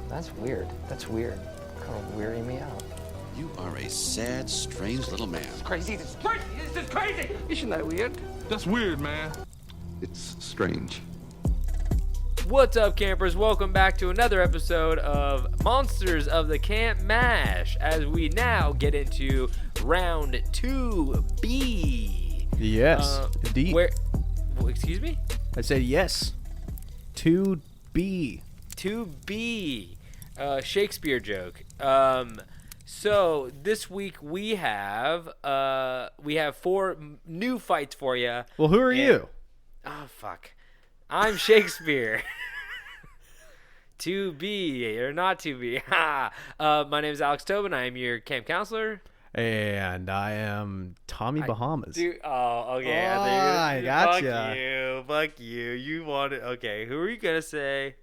That's weird. That's weird. Kind of weirding me out. You are a sad, strange little man. Crazy. This is crazy. Isn't that weird? That's weird, man. It's strange. What's up, campers? Welcome back to another episode of Monsters of the Camp Mash, as we now get into round 2B. Yes, indeed. Excuse me? I said yes. 2B. 2B. Shakespeare joke. So this week we have 4 new fights for you. Well, who are you? Oh, fuck. I'm Shakespeare. 2B, or not 2B. My name is Alex Tobin. I am your camp counselor. And I am Tommy Bahamas. Okay. I gotcha. Fuck you. You want it. Okay, who are you going to say?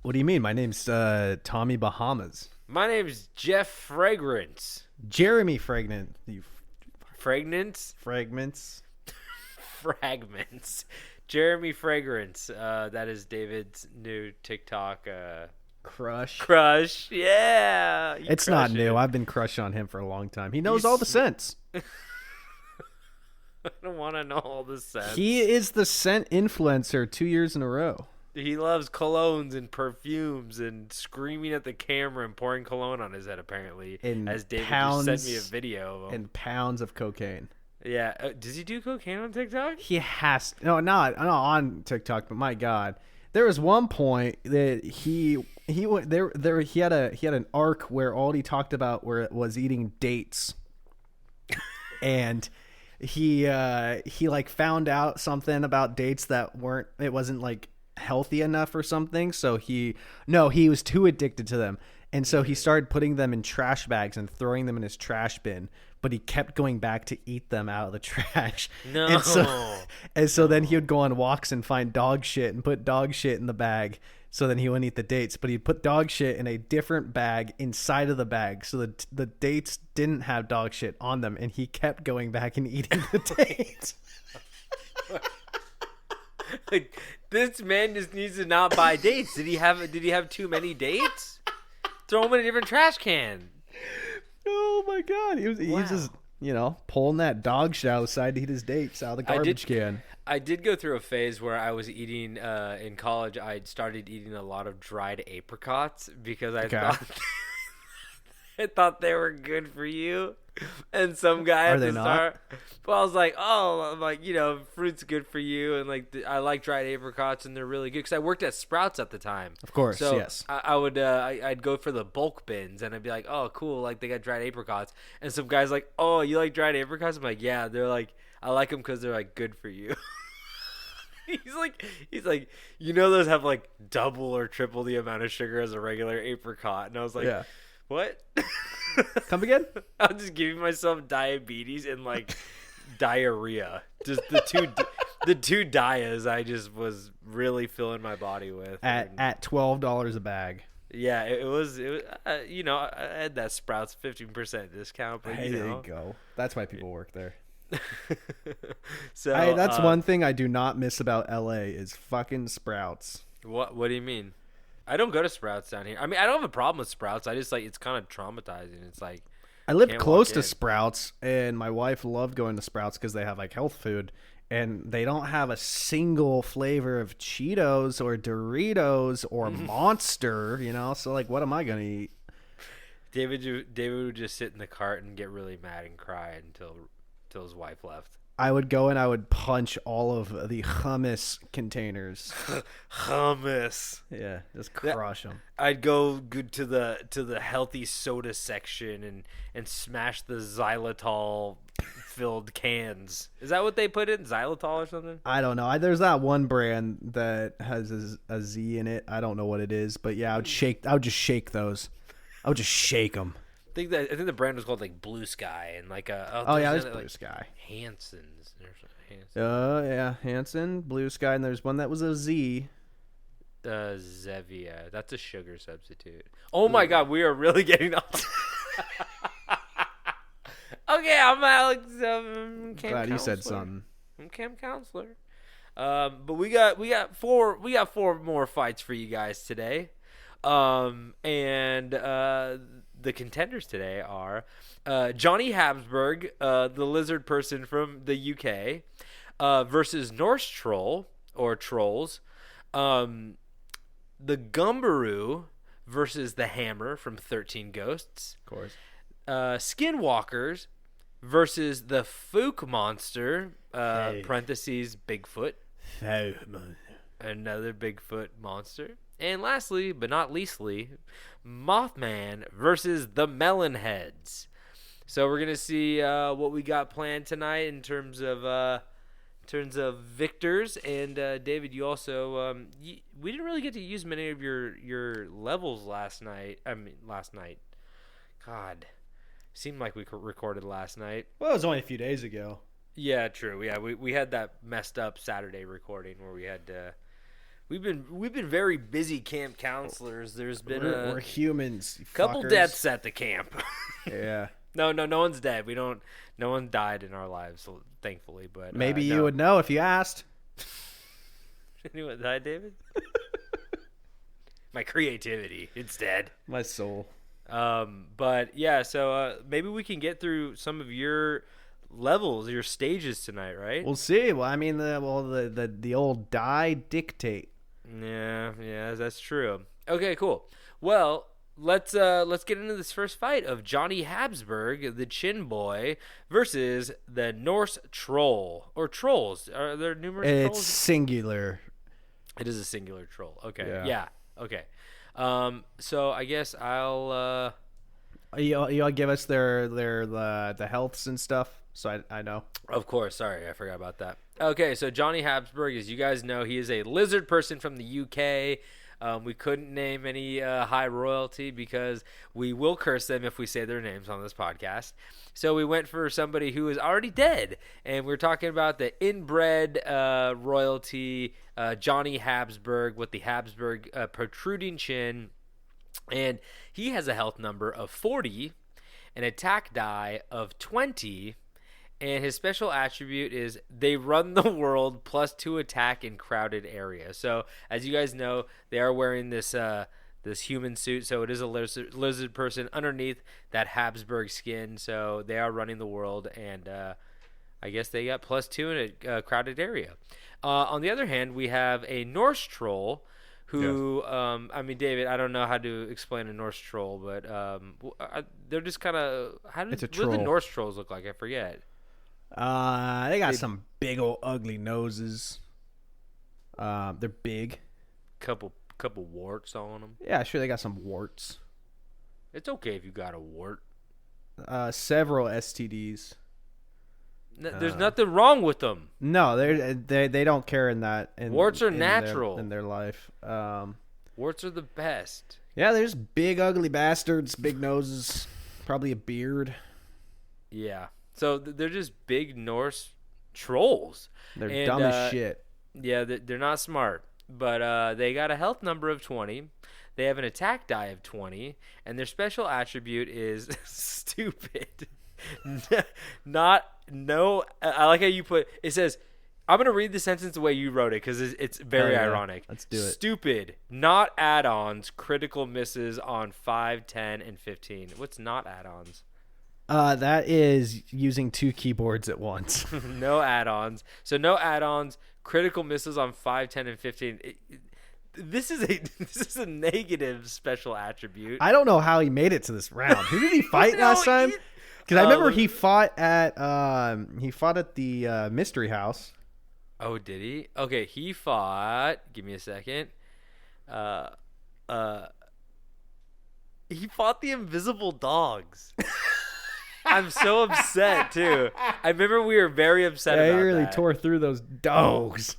What do you mean? My name's Tommy Bahamas. My name's Jeff Fragrance. Jeremy Fragrant. Fragrance? Fragments. Fragments. Jeremy Fragrance. That is David's new TikTok crush. Yeah. It's not new. I've been crushed on him for a long time. He knows all the scents. I don't want to know all the scents. He is the scent influencer 2 years in a row. He loves colognes and perfumes and screaming at the camera and pouring cologne on his head, apparently. As David just sent me a video of him. And pounds of cocaine. Yeah. Does he do cocaine on TikTok? He has to. No, not on TikTok, but my God. There was one point that he went there he had an arc where all he talked about was eating dates. And he like found out something about dates that wasn't like healthy enough or something, so he was too addicted to them, and so he started putting them in trash bags and throwing them in his trash bin, but he kept going back to eat them out of the trash. And so then he would go on walks and find dog shit and put dog shit in the bag, so then he wouldn't eat the dates, but he'd put dog shit in a different bag inside of the bag, so the dates didn't have dog shit on them, and he kept going back and eating the dates. Like, this man just needs to not buy dates. Did he have too many dates? Throw them in a different trash can. Oh my God. He was just, pulling that dog shit outside to eat his dates out of the garbage can. I did go through a phase where I was eating, in college, I started eating a lot of dried apricots because I thought they were good for you. And some guy at the start, well, I was like, fruit's good for you, and like I like dried apricots, and they're really good because I worked at Sprouts at the time. Of course, so yes. I would I'd go for the bulk bins, and I'd be like, oh, cool, like they got dried apricots, and some guy's like, oh, you like dried apricots? I'm like, yeah. They're like, I like them because they're like good for you. He's like, those have like double or triple the amount of sugar as a regular apricot, and I was like, yeah. What? Come again? I'm just giving myself diabetes and like diarrhea. Just the two dias I just was really filling my body with. At $12 a bag. Yeah, it was I had that Sprouts 15% discount. But, there you go. That's why people work there. So that's one thing I do not miss about LA is fucking Sprouts. What do you mean? I don't go to Sprouts down here. I mean, I don't have a problem with Sprouts. I just like it's kind of traumatizing. It's like I lived close to Sprouts, and my wife loved going to Sprouts because they have like health food, and they don't have a single flavor of Cheetos or Doritos or Monster. So like, what am I gonna eat? David would just sit in the cart and get really mad and cry until his wife left. I would go and I would punch all of the hummus containers. Hummus. Yeah, just crush them. I'd go to the healthy soda section and smash the xylitol filled cans. Is that what they put in? Xylitol or something? I don't know. There's that one brand that has a Z in it. I don't know what it is, but yeah, I would just shake those. I would just shake them. I think the brand was called like Blue Sky and like there's Blue Sky. Hanson's. Yeah, Hanson, Blue Sky, and there's one that was a Z. Zevia. That's a sugar substitute. Oh my God, we are really getting off. Okay, I'm Alex. Camp Glad you said counselor. something. I'm camp counselor. But we got four more fights for you guys today. And the contenders today are Johnny Habsburg, the lizard person from the UK, versus Norse troll or trolls. The Gumberoo versus the Hammer from 13 Ghosts. Of course. Skinwalkers versus the Fouke monster, parentheses Bigfoot. Another Bigfoot monster. And lastly, but not leastly, Mothman versus the Melon heads. So we're gonna see what we got planned tonight in terms of victors. And David, you also we didn't really get to use many of your levels last night. God, seemed like we recorded last night. Well, it was only a few days ago. Yeah, true. Yeah, we had that messed up Saturday recording where we had to. We've been very busy camp counselors. There's been we're humans. Couple fuckers. deaths at the camp. Yeah. No one's dead. No one died in our lives, thankfully. But Maybe no. you would know if you asked. Anyone died, David? My creativity, it's dead. My soul. But yeah, so maybe we can get through some of your levels, your stages tonight, right? We'll see. Well, I mean, the old die dictate. Yeah, that's true. Okay, cool. Well, let's get into this first fight of Johnny Habsburg, the Chin Boy, versus the Norse troll or trolls. Are there numerous trolls? It's singular. It is a singular troll. Okay. Yeah. Okay. So I guess I'll. You'll give us the healths and stuff, so I know. Of course. Sorry, I forgot about that. Okay, so Johnny Habsburg, as you guys know, he is a lizard person from the UK. We couldn't name any high royalty because we will curse them if we say their names on this podcast. So we went for somebody who is already dead, and we're talking about the inbred royalty, Johnny Habsburg, with the Habsburg protruding chin. And he has a health number of 40, an attack die of 20, and his special attribute is they run the world +2 attack in crowded areas. So as you guys know, they are wearing this human suit, so it is a lizard person underneath that Habsburg skin. So they are running the world, and I guess they got +2 in a crowded area. On the other hand, we have a Norse troll who, yes. I mean, David, I don't know how to explain a Norse troll, but they're just kind of, what do the Norse trolls look like? I forget. They got some big old ugly noses. They're big. Couple warts on them. Yeah, sure, they got some warts. It's okay if you got a wart. Several STDs. There's nothing wrong with them. No, they don't care in that. Warts are natural in their life. Warts are the best. Yeah, there's big ugly bastards, big noses, probably a beard. Yeah, so they're just big Norse trolls. They're dumb as shit. Yeah, they're not smart, but they got a health number of 20. They have an attack die of 20, and their special attribute is stupid. I like how you put it. Says, I'm gonna read the sentence the way you wrote it because it's very ironic. Let's do it. Stupid, not add-ons, critical misses on 5, 10, and 15. What's not add-ons? That is using 2 keyboards at once. No add-ons. So no add-ons, critical misses on 5, 10, and 15. This is a negative special attribute. I don't know how he made it to this round. Who did he fight last time? Because I remember he fought at the Mystery House. Oh, did he? Okay, he fought. Give me a second. He fought the Invisible Dogs. I'm so upset too. I remember we were very upset about that. He really tore through those dogs.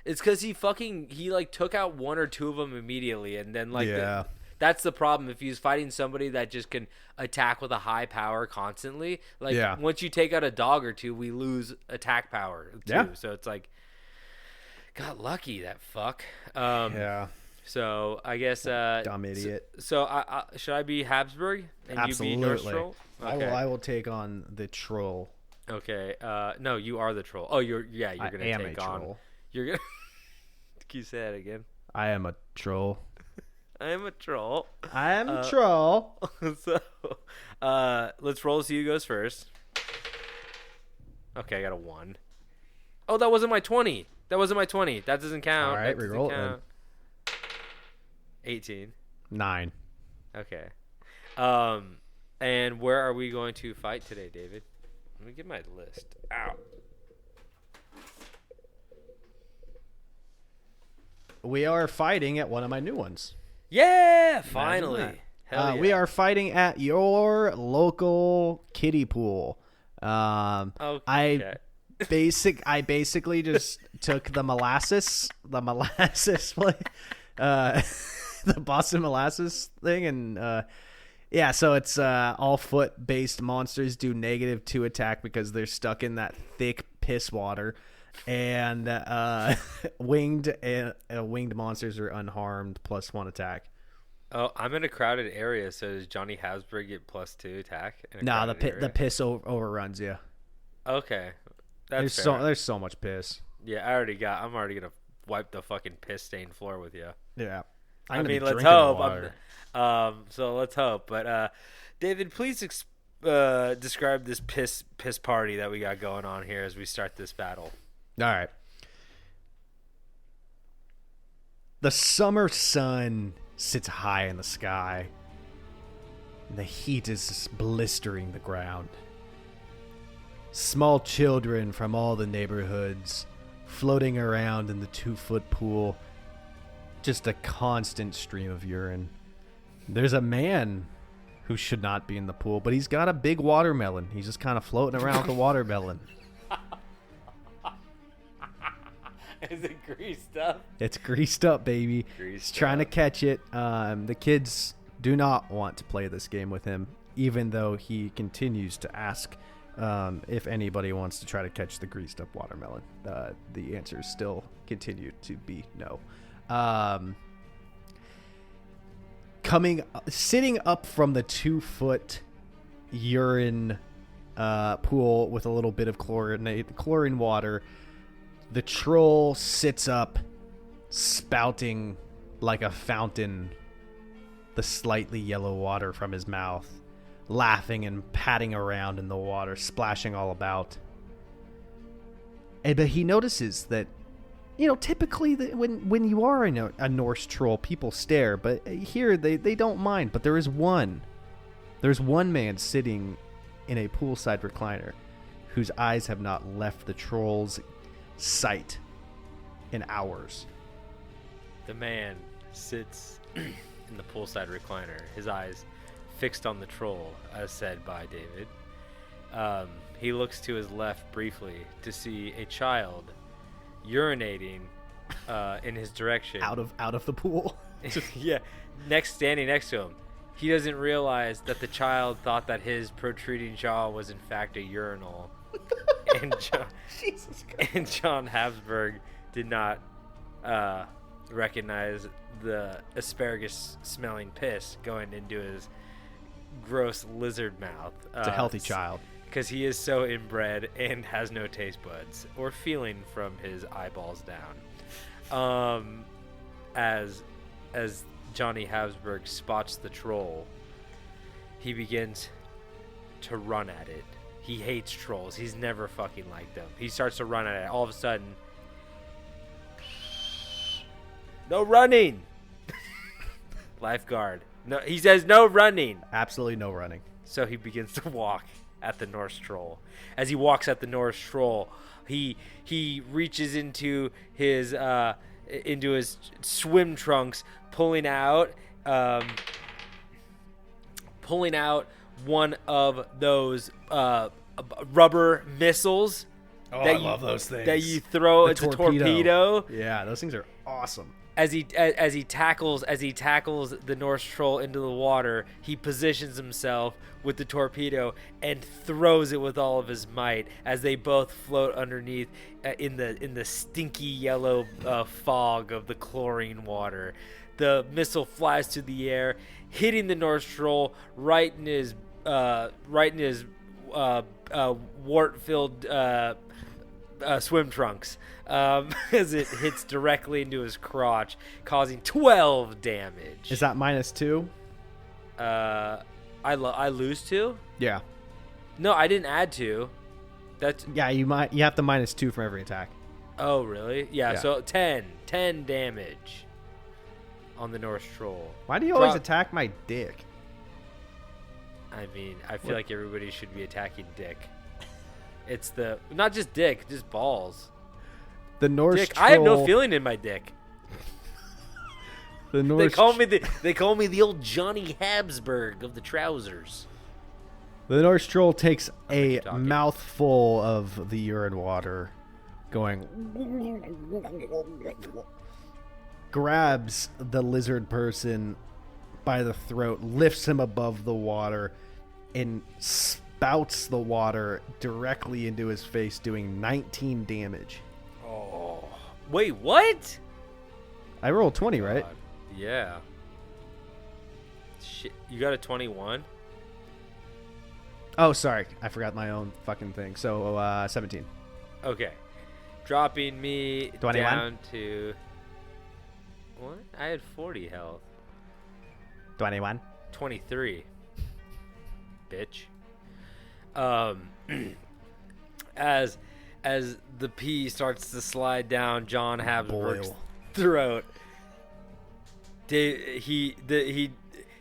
It's because he took out 1 or 2 of them immediately, and then yeah. That's the problem. If he's fighting somebody that just can attack with a high power constantly, once you take out a dog or 2, we lose attack power too. Yeah. So it's like, got lucky, that fuck. Yeah. So I guess dumb idiot. So should I be Habsburg and Absolutely. you be Norse troll? Okay. I will take on the troll. Okay. No, you are the troll. Oh, you're gonna take on. Troll. You're gonna. Can you say that again? I am a troll. I am a troll. I'm troll. So, let's roll. See who goes first. Okay, I got a 1. Oh, that wasn't my 20. That doesn't count. All right, That doesn't reroll it count. 18. 9. Okay. And where are we going to fight today, David? Let me get my list. Ow. We are fighting at one of my new ones. Yeah, Imagine finally. that. Hell yeah. We are fighting at your local kiddie pool. Okay. I basically just took the molasses play, the Boston molasses thing, and yeah, so it's all foot based monsters do -2 attack because they're stuck in that thick piss water, and winged monsters are unharmed +1 attack. Oh, I'm in a crowded area, so does Johnny Habsburg get +2 attack? Nah, the piss overruns you. Okay. That's There's so much piss. Yeah, I'm already gonna wipe the fucking piss stained floor with you. Yeah. I mean, let's hope. So let's hope. But David, please describe this piss party that we got going on here as we start this battle. All right. The summer sun sits high in the sky. The heat is blistering the ground. Small children from all the neighborhoods floating around in the 2-foot pool. Just a constant stream of urine. There's a man who should not be in the pool, but he's got a big watermelon. He's just kind of floating around with the watermelon. Is it greased up? It's greased up, baby. He's trying to catch it. The kids do not want to play this game with him, even though he continues to ask if anybody wants to try to catch the greased up watermelon. The answers still continue to be no. Sitting up from the 2-foot urine pool with a little bit of chlorine water, the troll sits up, spouting like a fountain the slightly yellow water from his mouth, laughing and patting around in the water, splashing all about. But he notices that, typically when you are a Norse troll, people stare, but here they don't mind. But there's one man sitting in a poolside recliner whose eyes have not left the troll's sight in hours. The man sits in the poolside recliner, his eyes fixed on the troll, as said by David. He looks to his left briefly to see a child urinating in his direction. Out of the pool. Yeah, standing next to him. He doesn't realize that the child thought that his protruding jaw was in fact a urinal. And John Habsburg did not recognize the asparagus-smelling piss going into his gross lizard mouth. It's a healthy child. Because he is so inbred and has no taste buds or feeling from his eyeballs down. As Johnny Habsburg spots the troll, he begins to run at it. He hates trolls. He's never fucking liked them. He starts to run at it. All of a sudden, no running. Lifeguard. No, he says no running. Absolutely no running. So he begins to walk at the Norse troll. As he walks at the Norse troll, he reaches into his swim trunks, pulling out one of those rubber missiles. I love those things. That you throw. It's a torpedo. Yeah, those things are awesome. As he tackles the Norse troll into the water, he positions himself with the torpedo and throws it with all of his might as they both float underneath in the stinky yellow fog of the chlorine water. The missile flies through the air, hitting the Norse troll right in his wart-filled swim trunks as it hits directly into his crotch, causing 12 damage. Is that -2? I lose 2? Yeah. No, I didn't add 2. That's Yeah, you have to -2 from every attack. Oh, really? Yeah, Yeah. so 10 damage on the Norse troll. Why do you always Drop- attack my dick? I mean, I feel like everybody should be attacking Dick. It's not just Dick, just balls. The Norse Dick, troll, I have no feeling in my dick. The Norse They call me the old Johnny Habsburg of the trousers. The Norse troll takes a keep talking. mouthful of the urine water, going, grabs the lizard person by the throat, lifts him above the water, and spouts the water directly into his face, doing 19 damage. Oh. Wait, what? I rolled 20, right? God, yeah. Shit, you got a 21? Oh, sorry. I forgot my own fucking thing. So, 17. Okay. Dropping me 21? down to... What? I had 40 health. 21. 23. Bitch. As the pee starts to slide down John Habsburg's Boil. throat,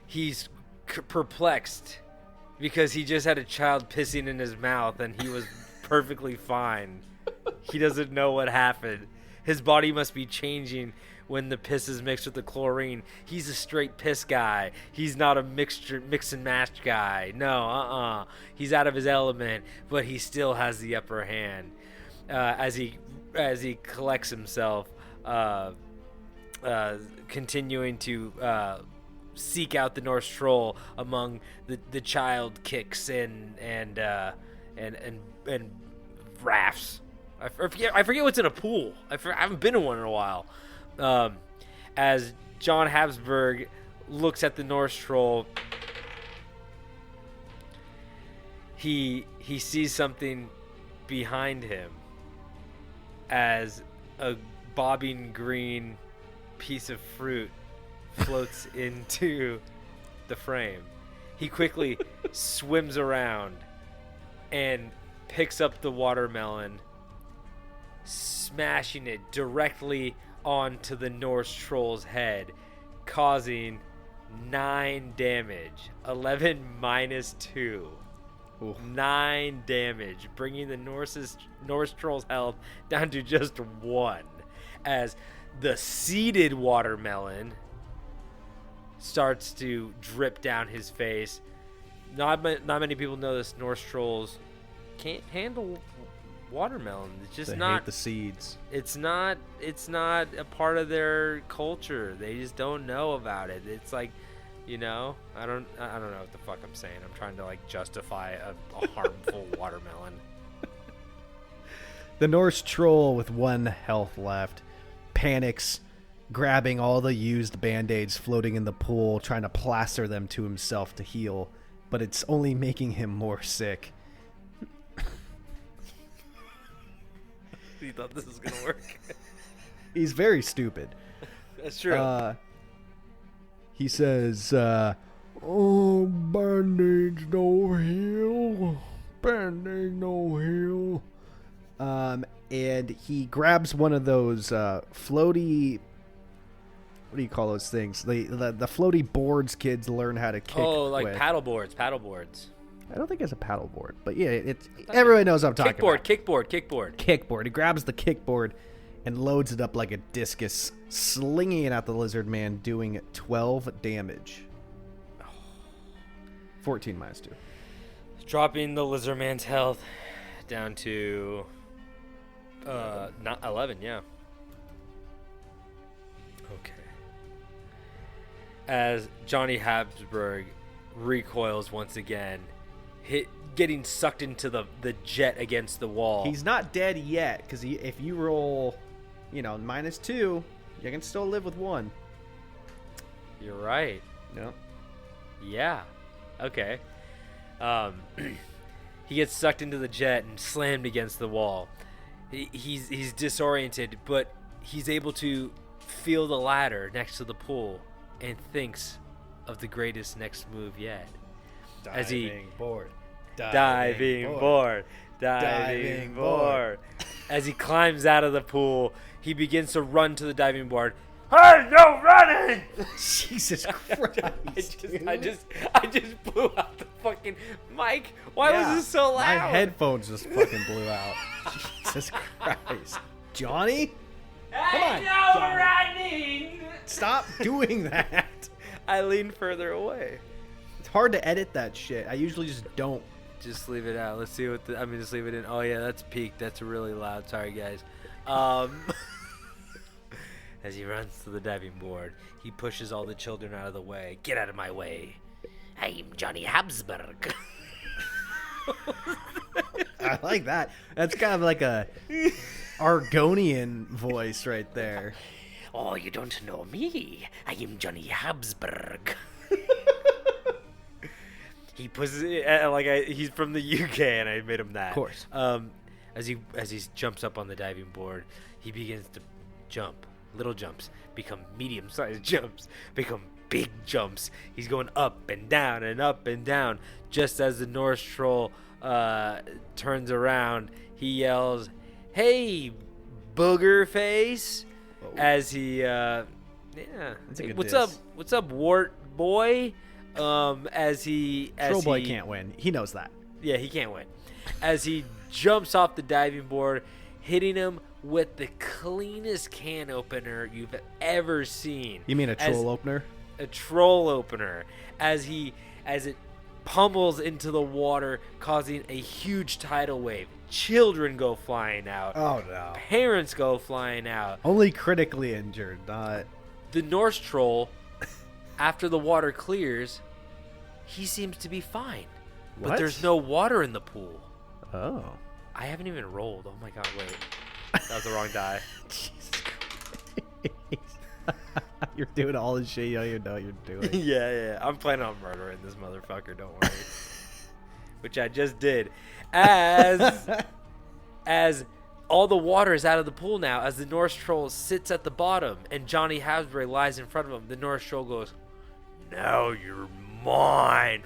he's perplexed because he just had a child pissing in his mouth and he was perfectly fine. He doesn't know what happened. His body must be changing when the piss is mixed with the chlorine. He's a straight piss guy. He's not a mix and match guy. No, He's out of his element, but he still has the upper hand. As he collects himself, continuing to seek out the Norse troll among the child kicks and rafts. I forget what's in a pool. I haven't been in one in a while. As John Habsburg looks at the Norse troll, he sees something behind him as a bobbing green piece of fruit floats into the frame. He quickly swims around and picks up the watermelon, smashing it directly onto the Norse troll's head, causing 9 damage. 11 minus 2. Ooh. 9 damage, bringing the Norse troll's health down to just 1. As the seeded watermelon starts to drip down his face. Not many people know this. Norse trolls can't handle watermelon. It's just They not hate the seeds. It's not a part of their culture. They just don't know about it. It's like, I don't know what the fuck I'm saying. I'm trying to justify a harmful watermelon. The Norse troll, with 1 health left, panics, grabbing all the used band-aids floating in the pool, trying to plaster them to himself to heal, but it's only making him more sick. You thought this was gonna work? He's very stupid. That's true. He says, "Oh, band-aids no heal. Band-aid no heal." And he grabs one of those floaty. What do you call those things? The floaty boards kids learn how to kick. with. Paddle boards. I don't think it's a paddle board, but yeah, everybody knows what I'm talking about. Kickboard. Kickboard. He grabs the kickboard and loads it up like a discus, slinging it at the lizard man, doing 12 damage. 14 minus 2. Dropping the lizard man's health down to not 11, yeah. Okay. As Johnny Habsburg recoils once again, getting sucked into the jet against the wall. He's not dead yet, because if you roll, minus 2, you can still live with 1. You're right. No. Yeah. Okay. He gets sucked into the jet and slammed against the wall. he's disoriented, but he's able to feel the ladder next to the pool and thinks of the greatest next move yet. Diving board. Diving board. As he climbs out of the pool, he begins to run to the diving board. Hey, no running! Jesus Christ. I just blew out the fucking mic. Why was this so loud? My headphones just fucking blew out. Jesus Christ. Johnny? Hey, on, no Johnny. running! Stop doing that. I leaned further away. It's hard to edit that shit. I usually just don't. Just leave it out. Let's see what just leave it in. Oh yeah, that's peak. That's really loud. Sorry guys. As he runs to the diving board, he pushes all the children out of the way. Get out of my way. I'm Johnny Habsburg. I like that. That's kind of like a Argonian voice right there. Oh, you don't know me. I am Johnny Habsburg. He pushes it he's from the UK, and I made him that. Of course. As he jumps up on the diving board, he begins to jump. Little jumps become medium-sized jumps, become big jumps. He's going up and down and up and down. Just as the Norse troll turns around, he yells, "Hey, booger face!" Oh. As he, That's a good what's diss. up? What's up, wart boy? As Troll Boy can't win. He knows that. Yeah, he can't win. As he jumps off the diving board, hitting him with the cleanest can opener you've ever seen. You mean a troll opener? A troll opener. As it pummels into the water, causing a huge tidal wave. Children go flying out. Oh, no. Parents go flying out. Only critically injured, not... The Norse troll, after the water clears, he seems to be fine. But What? there's no water in the pool. Oh. I haven't even rolled. Oh my god, wait. That was the wrong die. Jesus Christ. You're doing all this shit you don't even know what you're doing. yeah. I'm planning on murdering this motherfucker, don't worry. Which I just did. As all the water is out of the pool now, as the Norse troll sits at the bottom and Johnny Habsburg lies in front of him, the Norse troll goes, "Now you're mine."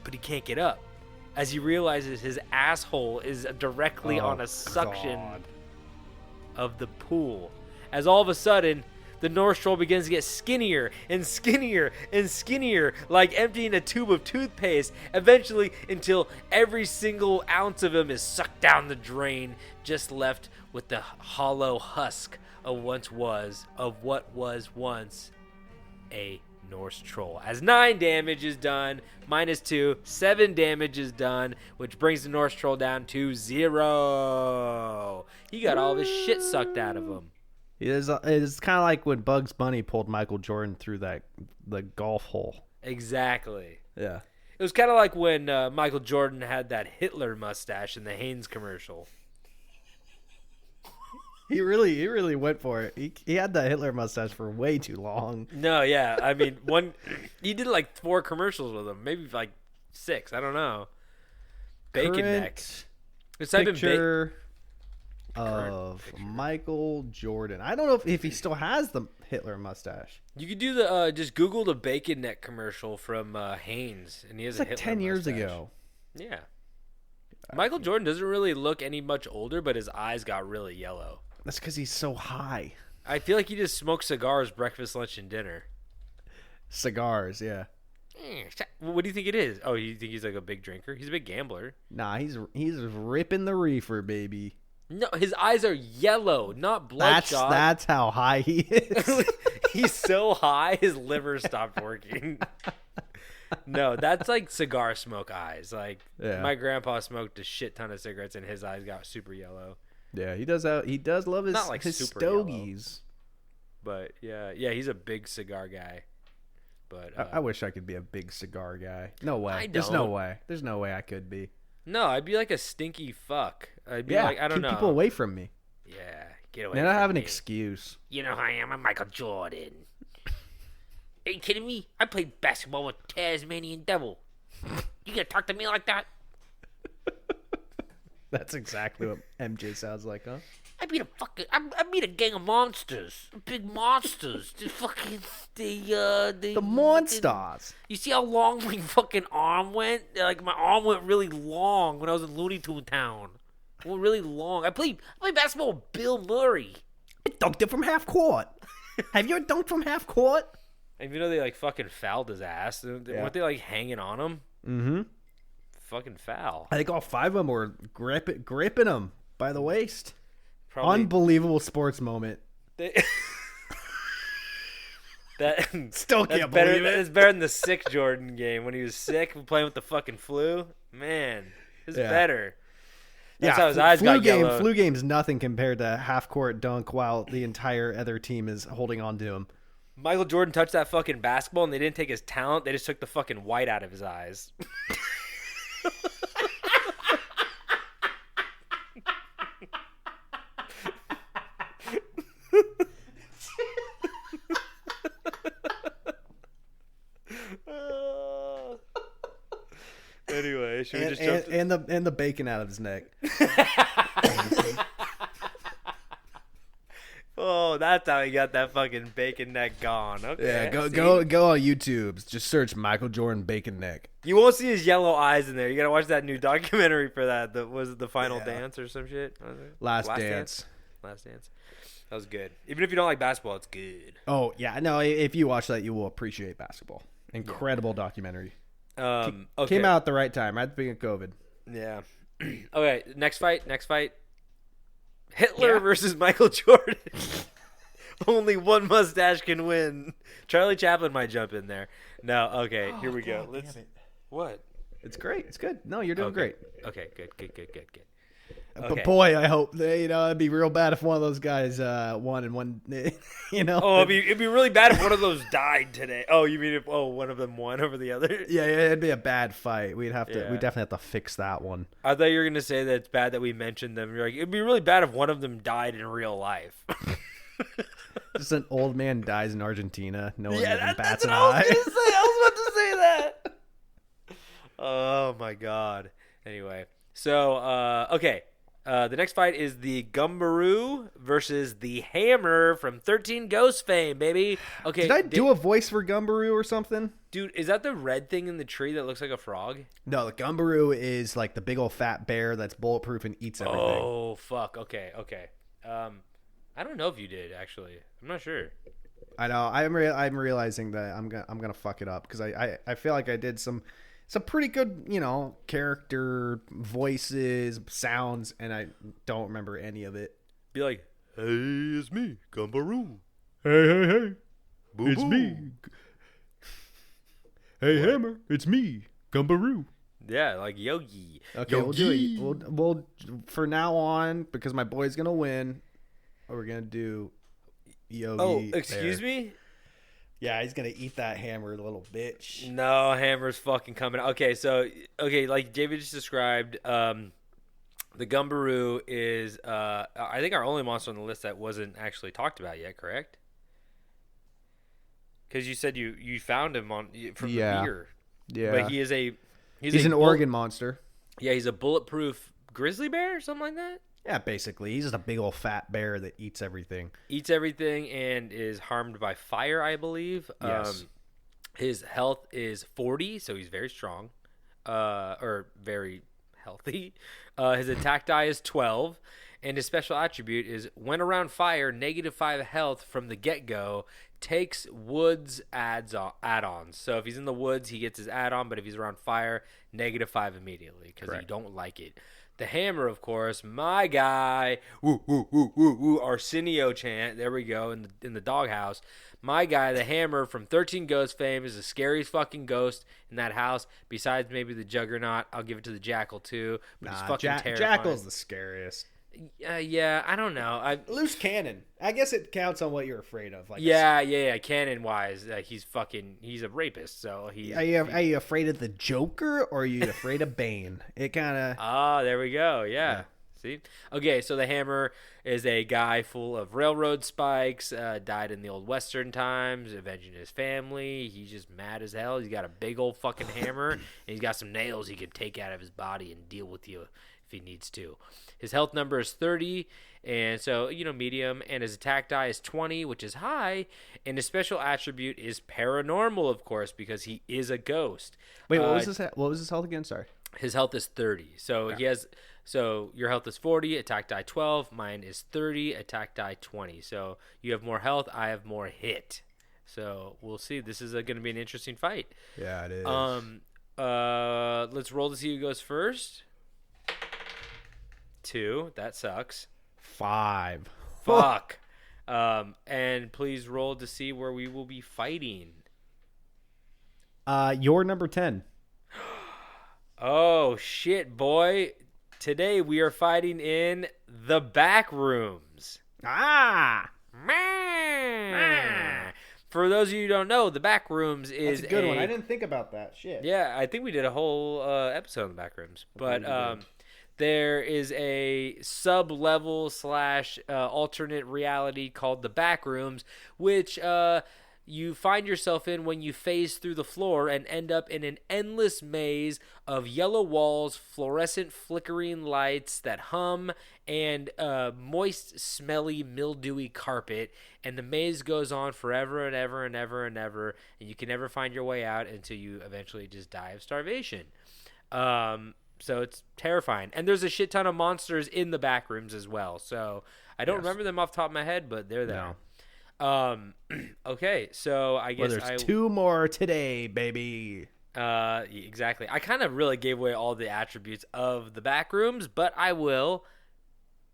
But he can't get up. As he realizes his asshole is directly on a suction God. of the pool. As all of a sudden, the Norse troll begins to get skinnier and skinnier and skinnier, like emptying a tube of toothpaste, eventually until every single ounce of him is sucked down the drain, just left with the hollow husk of what was once a Norse troll. As 9 damage is done, -2, 7 damage is done, which brings the Norse troll down to 0. He got all of his shit sucked out of him. It's kind of like when Bugs Bunny pulled Michael Jordan through the golf hole. Exactly. Yeah. It was kind of like when Michael Jordan had that Hitler mustache in the Hanes commercial. He really went for it. He had that Hitler mustache for way too long. No, yeah. I mean, he did like 4 commercials with him. Maybe like 6. I don't know. Bacon neck. Current picture of Michael Jordan. I don't know if he still has the Hitler mustache. You could do the just Google the bacon neck commercial from Hanes, and he has It's a like Hitler 10 years mustache. ago. Yeah. Michael Jordan doesn't really look any much older, but his eyes got really yellow. That's because he's so high. I feel like he just smokes cigars breakfast, lunch, and dinner. Cigars, yeah. What do you think it is? Oh, you think he's like a big drinker? He's a big gambler. Nah, he's ripping the reefer, baby. No, his eyes are yellow, not bloodshot. That's how high he is. He's so high, his liver stopped working. No, that's like cigar smoke eyes. Like my grandpa smoked a shit ton of cigarettes, and his eyes got super yellow. Yeah, he does love his, Not like his super stogies. But yeah, he's a big cigar guy. But I wish I could be a big cigar guy. No way. I There's no don't. way. There's no way I could be. no, I'd be like a stinky fuck. I'd be Yeah, like, I don't keep know. people away from me. Yeah, get away. Man, I from have an me. excuse. You know who I am? I'm Michael Jordan. Are you kidding me? I played basketball with Tasmanian Devil. You gonna talk to me like that? That's exactly what MJ sounds like, huh? I meet a gang of monsters, big monsters. The fucking The Monsters. You see how long my fucking arm went? Like my arm went really long when I was in Looney Tune Town. It went really long. I played basketball with Bill Murray. I dunked it from half court. Have you ever dunked from half court? And you know they like fucking fouled his ass. Weren't they like hanging on him? Mm-hmm. Fucking foul. I think all 5 of them were gripping him by the waist. Probably, Unbelievable sports moment. that Still that's can't better. believe it. It's better than the sick Jordan game when he was sick playing with the fucking flu. Man, it's better. That's how his eyes got yellow. Flu game's nothing compared to half court dunk while the entire other team is holding on to him. Michael Jordan touched that fucking basketball and they didn't take his talent. They just took the fucking white out of his eyes. Anyway, should we just jump to... and the bacon out of his neck. Oh, that's how he got that fucking bacon neck gone. Okay. Yeah, go on YouTube. Just search Michael Jordan bacon neck. You won't see his yellow eyes in there. You gotta watch that new documentary for that. Was it The Final Dance or some shit? Last Dance. Last Dance. That was good. Even if you don't like basketball, it's good. Oh yeah, no. If you watch that, you will appreciate basketball. Incredible documentary. Okay. Came out at the right time, right at the beginning of COVID. Yeah. Okay. Next fight. Hitler versus Michael Jordan. Only one mustache can win. Charlie Chaplin might jump in there. No. Okay. Here we go. Let's. What? It's great. It's good. No, you're doing great. Okay. Good. But boy, I hope it'd be real bad if one of those guys won and one, Oh, it'd be really bad if one of those died today. Oh, you mean if one of them won over the other? Yeah, it'd be a bad fight. We definitely have to fix that one. I thought you were gonna say that it's bad that we mentioned them. You're like, it'd be really bad if one of them died in real life. Just an old man dies in Argentina. No one even bats that's an what I eye. was about to say that. Oh my god. Anyway, so okay. The next fight is the Gumberoo versus the Hammer from 13 Ghosts fame, baby. Okay, Did I do a voice for Gumberoo or something? Dude, is that the red thing in the tree that looks like a frog? No, the Gumberoo is like the big old fat bear that's bulletproof and eats everything. Oh, fuck. Okay. I don't know if you did, actually. I'm not sure. I know. I'm realizing that I'm gonna fuck it up because I feel like I did some pretty good, character voices, sounds, and I don't remember any of it. Be like, hey, it's me, Gumberoo. Hey, Boo it's boo. me. Hey, what? Hammer, it's me, Gumberoo. Yeah, like Yogi. Okay, Yogi. we'll do it. We'll for now on, because my boy's gonna win. We're gonna do Yogi. Oh, excuse me? Yeah, he's gonna eat that hammer, little bitch. No, Hammer's fucking coming. Okay, like David just described, the Gumberoo is, I think, our only monster on the list that wasn't actually talked about yet, correct? Because you said you found him from the beer. Yeah, but he's an Oregon monster. Yeah, he's a bulletproof grizzly bear or something like that. Yeah, basically. He's just a big old fat bear that eats everything. Eats everything and is harmed by fire, I believe. Yes. His health is 40, so he's very strong. Or very healthy. His attack die is 12. And his special attribute is when around fire, -5 health from the get-go, takes woods add-ons. So if he's in the woods, he gets his add-on, but if he's around fire, -5 immediately because you don't like it. The Hammer, of course, my guy, woo, woo, woo, woo, woo, Arsenio chant, there we go, in the doghouse. My guy, the Hammer from 13 Ghosts fame, is the scariest fucking ghost in that house, besides maybe the Juggernaut. I'll give it to the Jackal, too, but he's fucking terrifying. Jackal's the scariest. Yeah, I don't know. Loose cannon. I guess it counts on what you're afraid of. Like yeah. Canon-wise, he's a rapist, so he... Are you afraid of the Joker, or are you afraid of Bane? It kind of... Ah, there we go, yeah. See? Okay, so the Hammer is a guy full of railroad spikes, died in the old Western times, avenging his family. He's just mad as hell. He's got a big old fucking hammer, and he's got some nails he can take out of his body and deal with you if he needs to. His health number is 30, and so, medium, and his attack die is 20, which is high, and his special attribute is paranormal, of course, because he is a ghost. Wait, what was his health again? Sorry. His health is 30. So your health is 40, attack die 12, mine is 30, attack die 20. So you have more health, I have more hit. So we'll see. This is going to be an interesting fight. Yeah, it is. Let's roll to see who goes first. 2. That sucks. 5. Fuck. And please roll to see where we will be fighting. You're number 10. Oh, shit, boy. Today we are fighting in the back rooms. Ah! For those of you who don't know, the back rooms is That's a good one. I didn't think about that. Shit. Yeah, I think we did a whole episode on the back rooms. But there is a sub-level / alternate reality called the back rooms, which you find yourself in when you phase through the floor and end up in an endless maze of yellow walls, fluorescent flickering lights that hum, and moist, smelly, mildewy carpet. And the maze goes on forever and ever and ever and ever, and you can never find your way out until you eventually just die of starvation. So it's terrifying. And there's a shit ton of monsters in the back rooms as well. So I don't remember them off the top of my head, but they're there. No. Okay, so I guess there's 2 more today, baby. Exactly. I kind of really gave away all the attributes of the back rooms, but I will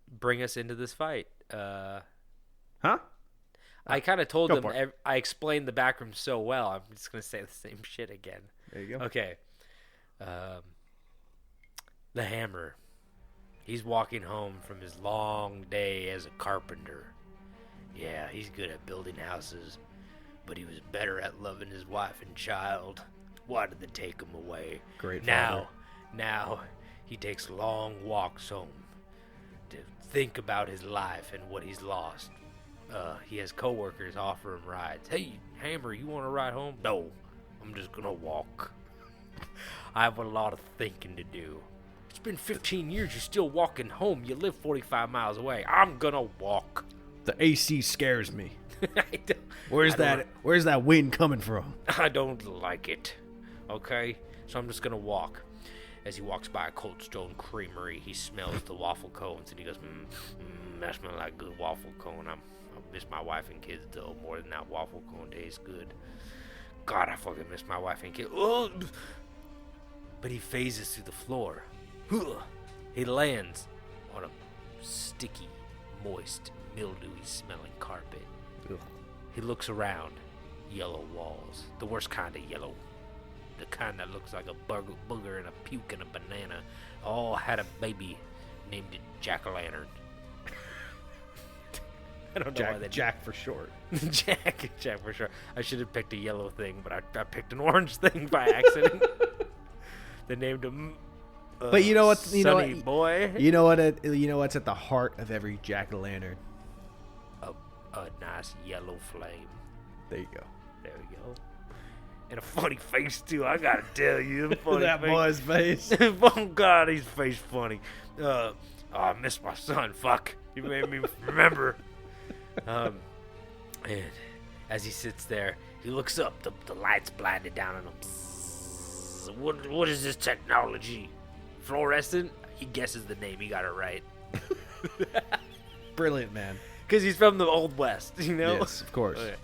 bring us into this fight. Huh? I kind of told them, for it. I explained the back rooms so well, I'm just going to say the same shit again. There you go. Okay. The Hammer. He's walking home from his long day as a carpenter. Yeah, he's good at building houses, but he was better at loving his wife and child. Why did they take him away? Great Now he takes long walks home to think about his life and what he's lost. He has coworkers offer him rides. Hey, Hammer, you want to ride home? No, I'm just gonna walk. I have a lot of thinking to do. It's been 15 years, you're still walking home. You live 45 miles away. I'm gonna walk. The AC scares me. I Where's that wind coming from? I don't like it. Okay? So I'm just gonna walk. As he walks by a Cold Stone Creamery, he smells the waffle cones and he goes, that smells like good waffle cone. I miss my wife and kids though more than that waffle cone tastes good. God, I fucking miss my wife and kids. But he phases through the floor. He lands on a sticky, moist, mildewy smelling carpet. Ugh. He looks around. Yellow walls. The worst kind of yellow. The kind that looks like a booger and a puke and a banana. All had a baby named it Jack-o'-lantern. I don't know why they Jack for short. Jack for sure. I should have picked a yellow thing, but I picked an orange thing by accident. They named him But you know what? Sunny Boy. You know what? You know what's at the heart of every jack-o'-lantern? A nice yellow flame. There you go. There we go. And a funny face too. I gotta tell you, funny that boy's face. Oh God, his face funny. I miss my son. Fuck, he made me remember. And as he sits there, he looks up. The lights blinded down on him. Psst. What is this technology? Fluorescent? He guesses the name. He got it right. Brilliant, man. Because he's from the Old West, you know? Yes, of course. Okay.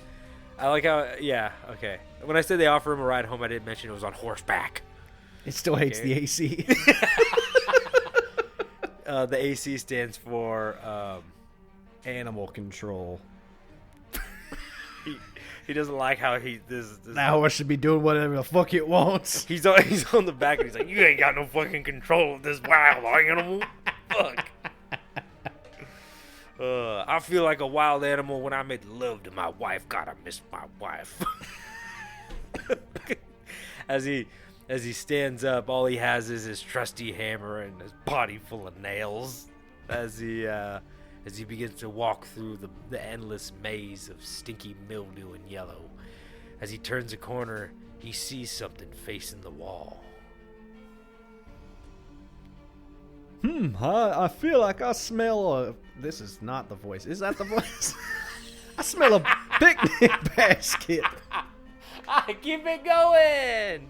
I like how, yeah, okay. When I said they offer him a ride home, I didn't mention it was on horseback. It still hates the AC. The AC stands for Animal control. he doesn't like how this Now I should be doing whatever the fuck it wants. he's on the back and he's like, you ain't got no fucking control of this wild animal. Fuck. I feel like a wild animal when I made love to my wife. God, I miss my wife. As he stands up, all he has is his trusty hammer and his body full of nails. As he begins to walk through the endless maze of stinky mildew and yellow. As he turns a corner, he sees something facing the wall. I feel like I smell a... This is not the voice. Is that the voice? I smell a picnic basket. Keep it going.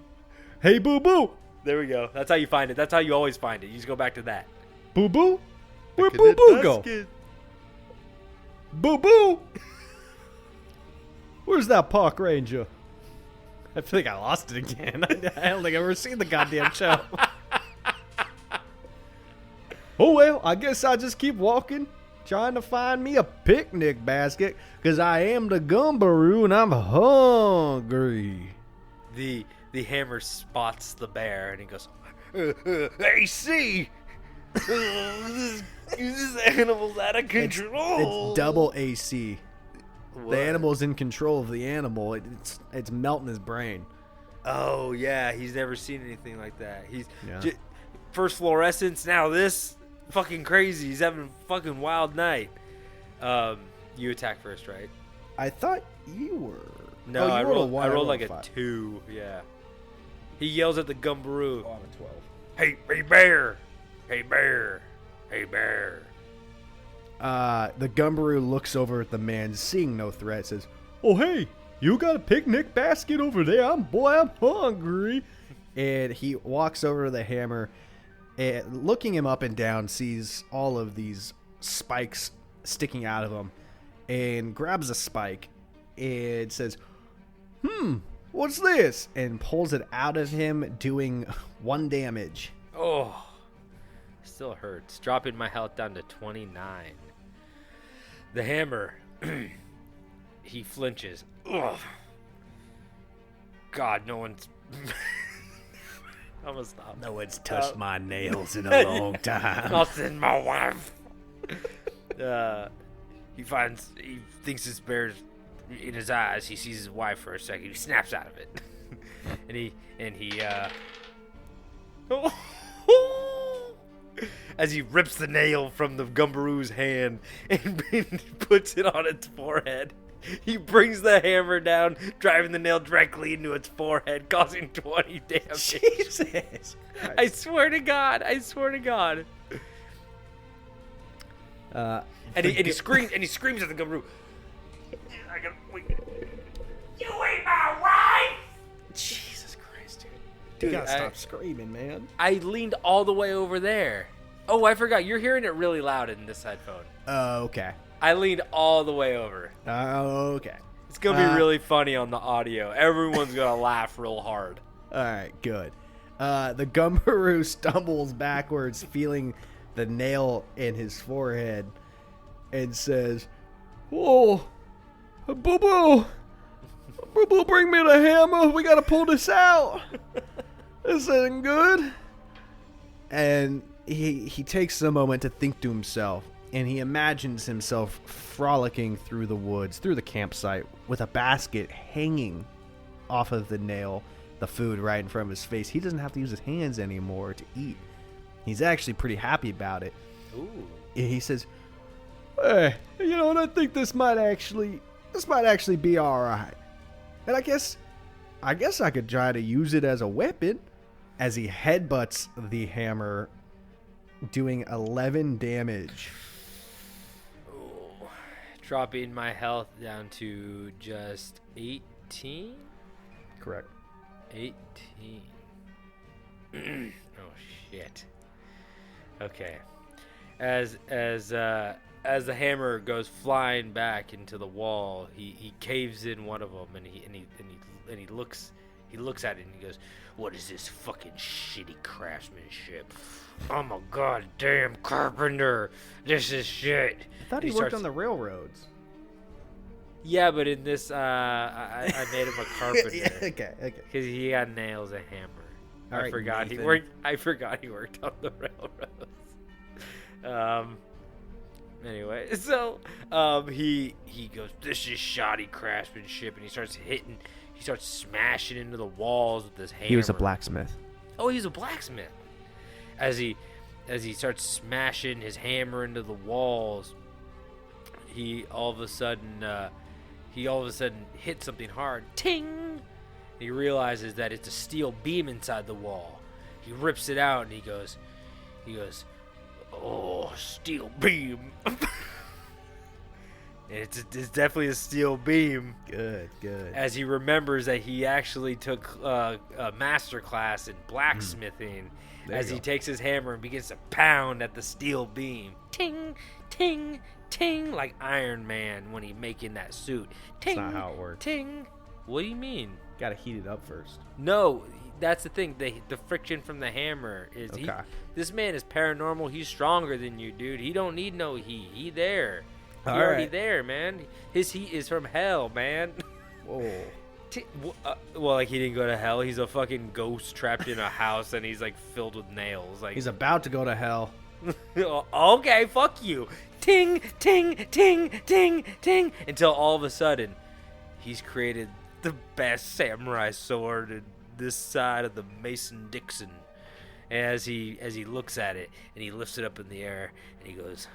Hey, boo-boo. There we go. That's how you find it. That's how you always find it. You just go back to that. Boo-boo? Where'd boo-boo go? Boo-boo! Where's that park ranger? I feel like I lost it again. I don't think I've ever seen the goddamn show. Oh, well, I guess I'll just keep walking, trying to find me a picnic basket, because I am the Gumberoo and I'm hungry. The hammer spots the bear and he goes, AC! This animal's out of control. It's double AC. What? The animal's in control of the animal. It's melting his brain. Oh, yeah. He's never seen anything like that. He's Yeah. first fluorescence, now this. Fucking crazy. He's having a fucking wild night. You attack first, right? I thought you were. No, you I rolled a like a 2. Yeah. He yells at the Gumberoo. On a 12. Hey bear! Hey bear! Hey bear! The Gumberoo looks over at the man, seeing no threat, says, "Oh, hey, you got a picnic basket over there? I'm hungry." And he walks over to the hammer, and looking him up and down, sees all of these spikes sticking out of him, and grabs a spike and says, "What's this?" and pulls it out of him, doing 1 damage. Oh, still hurts. Dropping my health down to 29. The hammer, he flinches. Ugh. God, no one's... I'm gonna stop. No one's touched my nails in a long time. Nothing, my wife. He thinks his bear's in his eyes. He sees his wife for a second. He snaps out of it, and he as he rips the nail from the Gumberoo's hand and puts it on its forehead. He brings the hammer down, driving the nail directly into its forehead, causing 20 damage. Jesus. I swear to God. And he screams at the Gumberoo. You ate my wife! Jesus Christ, dude. You gotta stop screaming, man. I leaned all the way over there. Oh, I forgot. You're hearing it really loud in this headphone. Okay. I leaned all the way over. Okay. It's going to be really funny on the audio. Everyone's going to laugh real hard. All right, good. The Gumberoo stumbles backwards, feeling the nail in his forehead, and says, "Oh, boo-boo. Boo-boo, bring me the hammer. We got to pull this out. This isn't good." And he takes a moment to think to himself, and he imagines himself frolicking through the woods, through the campsite, with a basket hanging off of the nail, the food right in front of his face. He doesn't have to use his hands anymore to eat. He's actually pretty happy about it. Ooh. And he says, "Hey, and I think this might actually be all right. And I guess I could try to use it as a weapon." As he headbutts the hammer, doing 11 damage. Ooh. Dropping my health down to just 18? Correct. 18. Oh, shit. Okay. As the hammer goes flying back into the wall, he caves in one of them, and he looks at it and he goes, "What is this fucking shitty craftsmanship? I'm a goddamn carpenter. This is shit." I thought he worked on the railroads. Yeah, but in this, I made him a carpenter. Yeah, okay. Because he got nails and hammer. All right, forgot Nathan. I forgot he worked on the railroads. Anyway, so he goes, "This is shoddy craftsmanship," and he starts smashing into the walls with this hammer. He was a blacksmith. Oh, he's a blacksmith. As he starts smashing his hammer into the walls, he all of a sudden hits something hard. Ting! He realizes that it's a steel beam inside the wall. He rips it out and he goes, Oh, steel beam. It's definitely a steel beam. Good. As he remembers that he actually took a master class in blacksmithing. There As you he go. takes his hammer and begins to pound at the steel beam. Ting, ting, ting, like Iron Man when he's making that suit. Ting, not how it works. Ting. What do you mean? Gotta heat it up first. No, that's the thing. The friction from the hammer is Okay. This man is paranormal. He's stronger than you, dude. He don't need no heat. He there. He All already right. there, man. His heat is from hell, man. Whoa. Well, like he didn't go to hell. He's a fucking ghost trapped in a house, and he's like filled with nails. Like He's about to go to hell. okay, fuck you. Ting, ting, ting, ting, ting. Until all of a sudden, he's created the best samurai sword in this side of the Mason-Dixon. As he looks at it, and he lifts it up in the air, and he goes,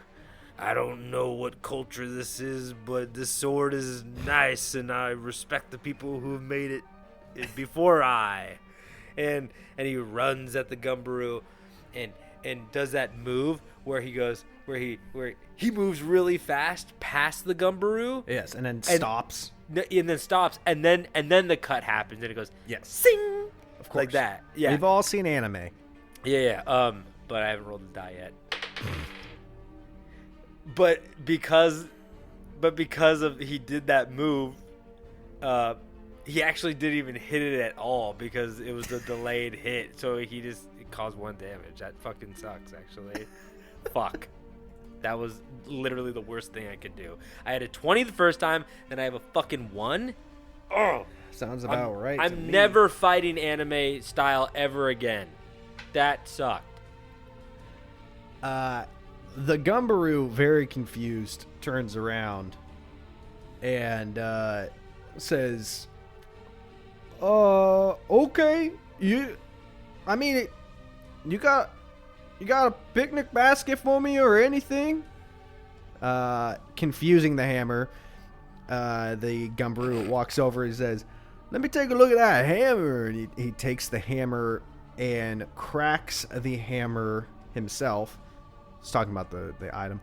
I don't know what culture this is, but this sword is nice, and I respect the people who have made it before I. And he runs at the Gumberoo, and does that move where he goes, where he moves really fast past the Gumberoo. Yes, and then stops. And then stops, and then the cut happens, and it goes, Yes. sing, Of course. like that. Yeah, We've all seen anime. yeah. But I haven't rolled the die yet. But because of he did that move, he actually didn't even hit it at all because it was a delayed hit. So it caused 1 damage. That fucking sucks, actually. Fuck. That was literally the worst thing I could do. I had a 20 the first time, then I have a fucking 1. Oh, Sounds about right. to I'm me. never fighting anime style ever again. That sucked. The Gumberoo, very confused, turns around and says, okay, you got a picnic basket for me or anything?" Confusing the hammer, the Gumberoo walks over and says, "Let me take a look at that hammer." And he takes the hammer and cracks the hammer himself. He's talking about the item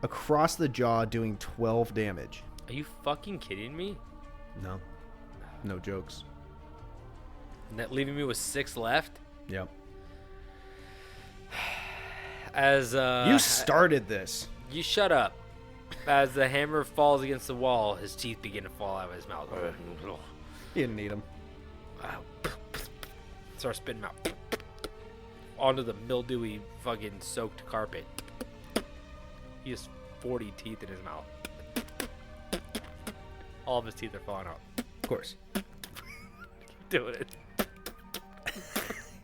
across the jaw, doing 12 damage. Are you fucking kidding me? No jokes. Leaving me with 6 left? Yep. As You started this. you shut up. As the hammer falls against the wall, his teeth begin to fall out of his mouth. You didn't need him. Start spitting out onto the mildewy, fucking soaked carpet. He has 40 teeth in his mouth. All of his teeth are falling out. Of course. Doing it.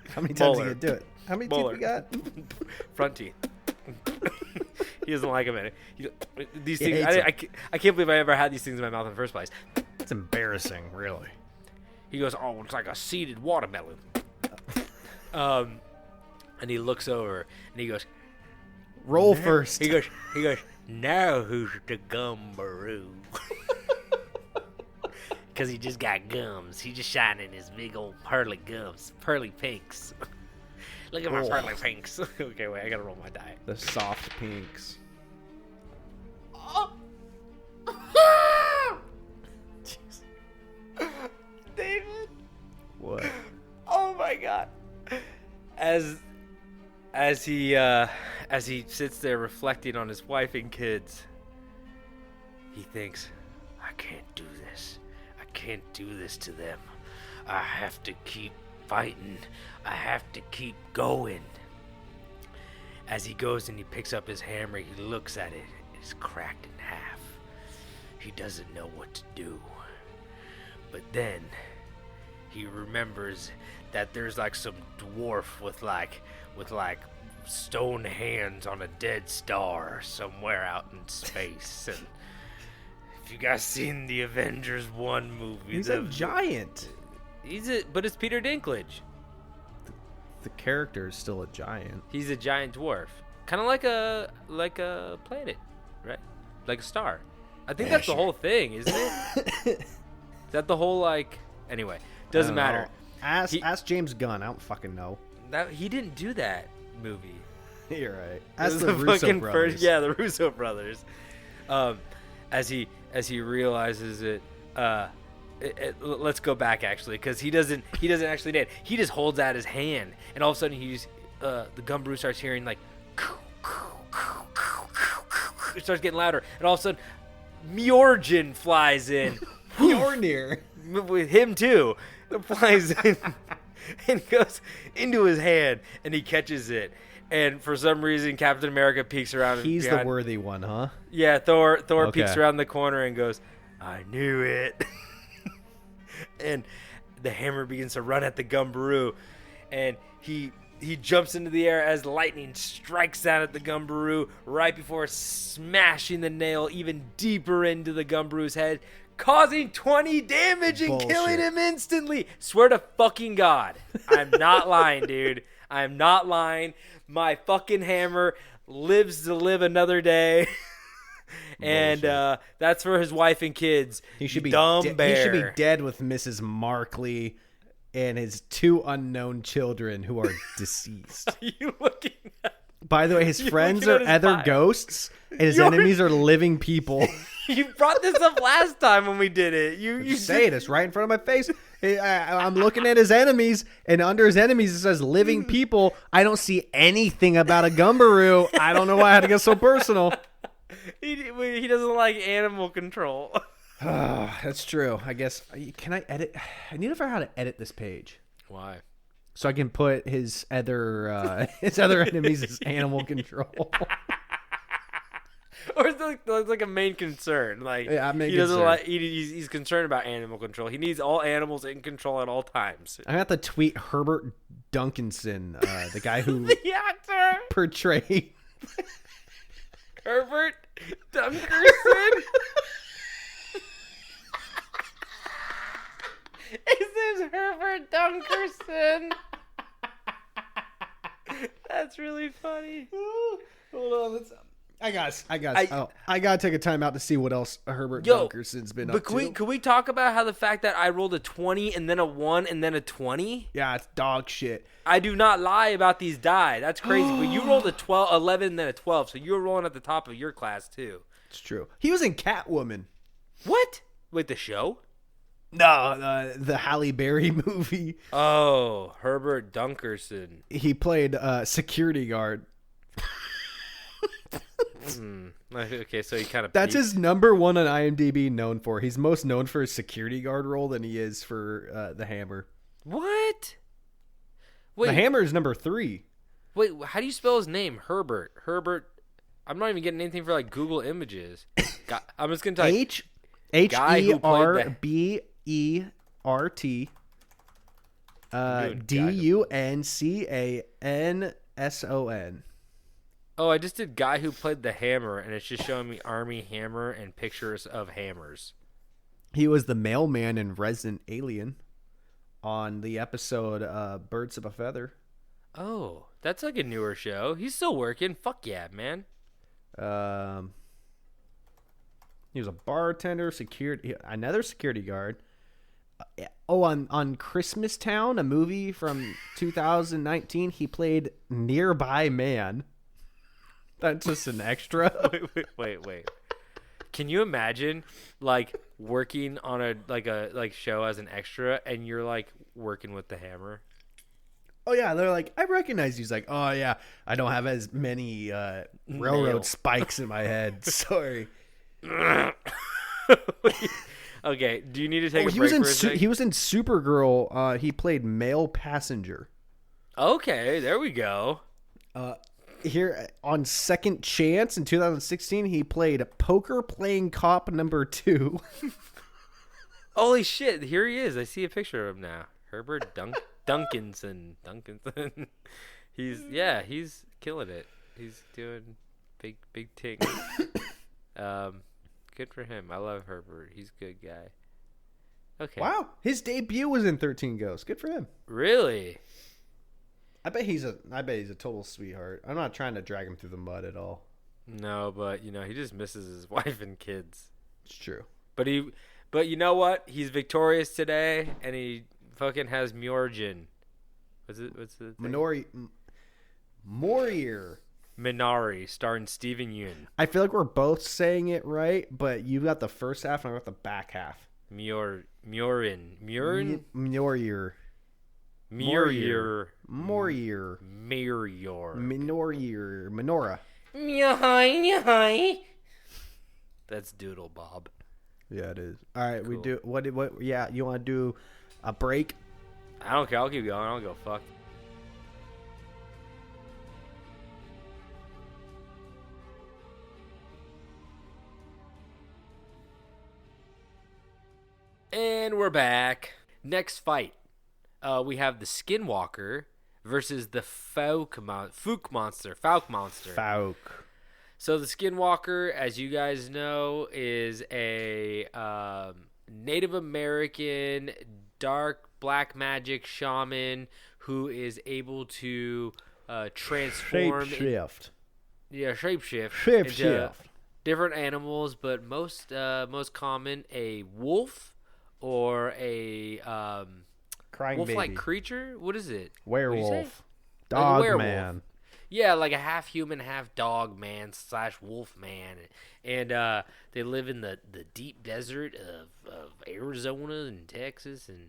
How many times Molar. you gonna do it? How many Molar. teeth you got? Front teeth. He doesn't like them. These He things. hates I can't believe I ever had these things in my mouth in the first place. It's embarrassing, really. He goes, "Oh, it's like a seeded watermelon." And he looks over and he goes, Roll first. He goes, "Now who's the Gumberoo?" Because he just got gums. He just shining his big old pearly gums, pearly pinks. Look at my pearly pinks. Okay, wait, I gotta roll my die. The soft pinks. David. What? Oh my god. As he sits there reflecting on his wife and kids, he thinks, I can't do this. I can't do this to them. I have to keep fighting. I have to keep going. As he goes and he picks up his hammer, he looks at it. It's cracked in half. He doesn't know what to do. But then he remembers that there's like some dwarf with like stone hands on a dead star somewhere out in space. And if you guys seen the Avengers 1 movie, He's a giant. But it's Peter Dinklage. The character is still a giant. He's a giant dwarf, kind of like a planet, right? Like a star. I think that's the whole thing, isn't it? Is that the whole like? Anyway, doesn't matter. Ask James Gunn. I don't fucking know. That he didn't do that movie. You're right. That's That's the Russo brothers. yeah, the Russo brothers. As he realizes it, let's go back actually, because he doesn't actually dance. He just holds out his hand, and all of a sudden the Gumberoo starts hearing like, it starts getting louder, and all of a sudden Mjorgen flies in. Mjolnir. With him too, flies in and goes into his hand, and he catches it. And for some reason, Captain America peeks around. He's the worthy one, huh? Yeah, Thor Okay. peeks around the corner and goes, "I knew it." And the hammer begins to run at the Gumberoo, and he jumps into the air as lightning strikes down at the Gumberoo right before smashing the nail even deeper into the Gumberoo's head, causing 20 damage and killing him instantly. Swear to fucking God. I'm not lying, dude. I'm not lying. My fucking hammer lives to live another day. And that's for his wife and kids. He should be dumb bear. He should be dead with Mrs. Markley and his 2 unknown children who are deceased. Are you looking at? By the way, his friends looking at are his other bio. ghosts, and his enemies are living people. You brought this up last time when we did it. You Say it. It's right in front of my face. I'm looking at his enemies, and under his enemies it says living people. I don't see anything about a Gumberoo. I don't know why I had to get so personal. He doesn't like animal control. That's true. I guess. Can I edit? I need to figure out how to edit this page Why? so I can put his other enemies as animal control. Or it's like a main concern. Like Yeah, main he doesn't concern. like. He's concerned about animal control. He needs all animals in control at all times. I have to tweet Herbert Duncanson, the guy who The actor portrayed. Herbert Dunkerson. His name's Herbert Dunkerson. That's really funny. Hold on, I gotta take a time out to see what else Herbert Yo, Dunkerson's been But up to. can we talk about how the fact that I rolled a 20 and then a 1 and then a 20? Yeah, it's dog shit. I do not lie about these die. That's crazy. But you rolled a 12, 11, and then a 12, so you were rolling at the top of your class too. It's true. He was in Catwoman. What? Wait, the show? No, the Halle Berry movie. Oh, Herbert Dunkerson. He played security guard. Okay, so he kind of That's his number one on IMDb known for. He's most known for his security guard role than he is for the Hammer. What? Wait, The Hammer is number 3. wait, how do you spell his name? Herbert. I'm not even getting anything for like Google Images. I'm just gonna type guy who played Herbert Dude, Duncanson. Oh, I just did guy who played the Hammer, and it's just showing me Army Hammer and pictures of hammers. He was the mailman in Resident Alien on the episode Birds of a Feather. Oh, that's like a newer show. He's still working. Fuck yeah, man. He was a bartender, another security guard. On Christmas Town, a movie from 2019, he played Nearby Man. That's just an extra. Wait. Can you imagine like working on a show as an extra, and you're like working with the Hammer? Oh yeah, they're like, I recognize you. He's like, oh yeah, I don't have as many railroad spikes in my head. Sorry. Okay, do you need to take a he break was in for a second? he was in Supergirl. He played male passenger. Okay, there we go. Here on Second Chance in 2016, he played poker playing cop number 2. Holy shit, here he is. I see a picture of him now. Herbert Duncanson. He's killing it. He's doing big things. Good for him. I love Herbert. He's a good guy. Okay. Wow, his debut was in 13 Ghosts. Good for him. Really? I bet he's a total sweetheart. I'm not trying to drag him through the mud at all. No, but he just misses his wife and kids. It's true. But you know what? He's victorious today, and he fucking has Mjorgen. What's the thing? Morir. Minari, starring Steven Yeun. I feel like we're both saying it right, but you got the first half and I got the back half. Murin. Mjolnir. Murier. Morier. Mirior. Menorah. That's Doodle Bob. Yeah, it is. All right, we Cool. do what? Yeah, you want to do a break? I don't care. I'll keep going. I don't go fuck. And we're back. Next fight, we have the Skinwalker versus the Fouke monster. Fouke. So the Skinwalker, as you guys know, is a Native American dark black magic shaman who is able to transform. Shapeshift. Shapeshift into Shapeshift. different animals, but most common a wolf or a Crying wolf-like baby. creature. What is it? What'd you say? Werewolf. Like a Dog werewolf. man. Yeah, like a half human, half dog man / wolf man, and they live in the deep desert of Arizona and Texas, and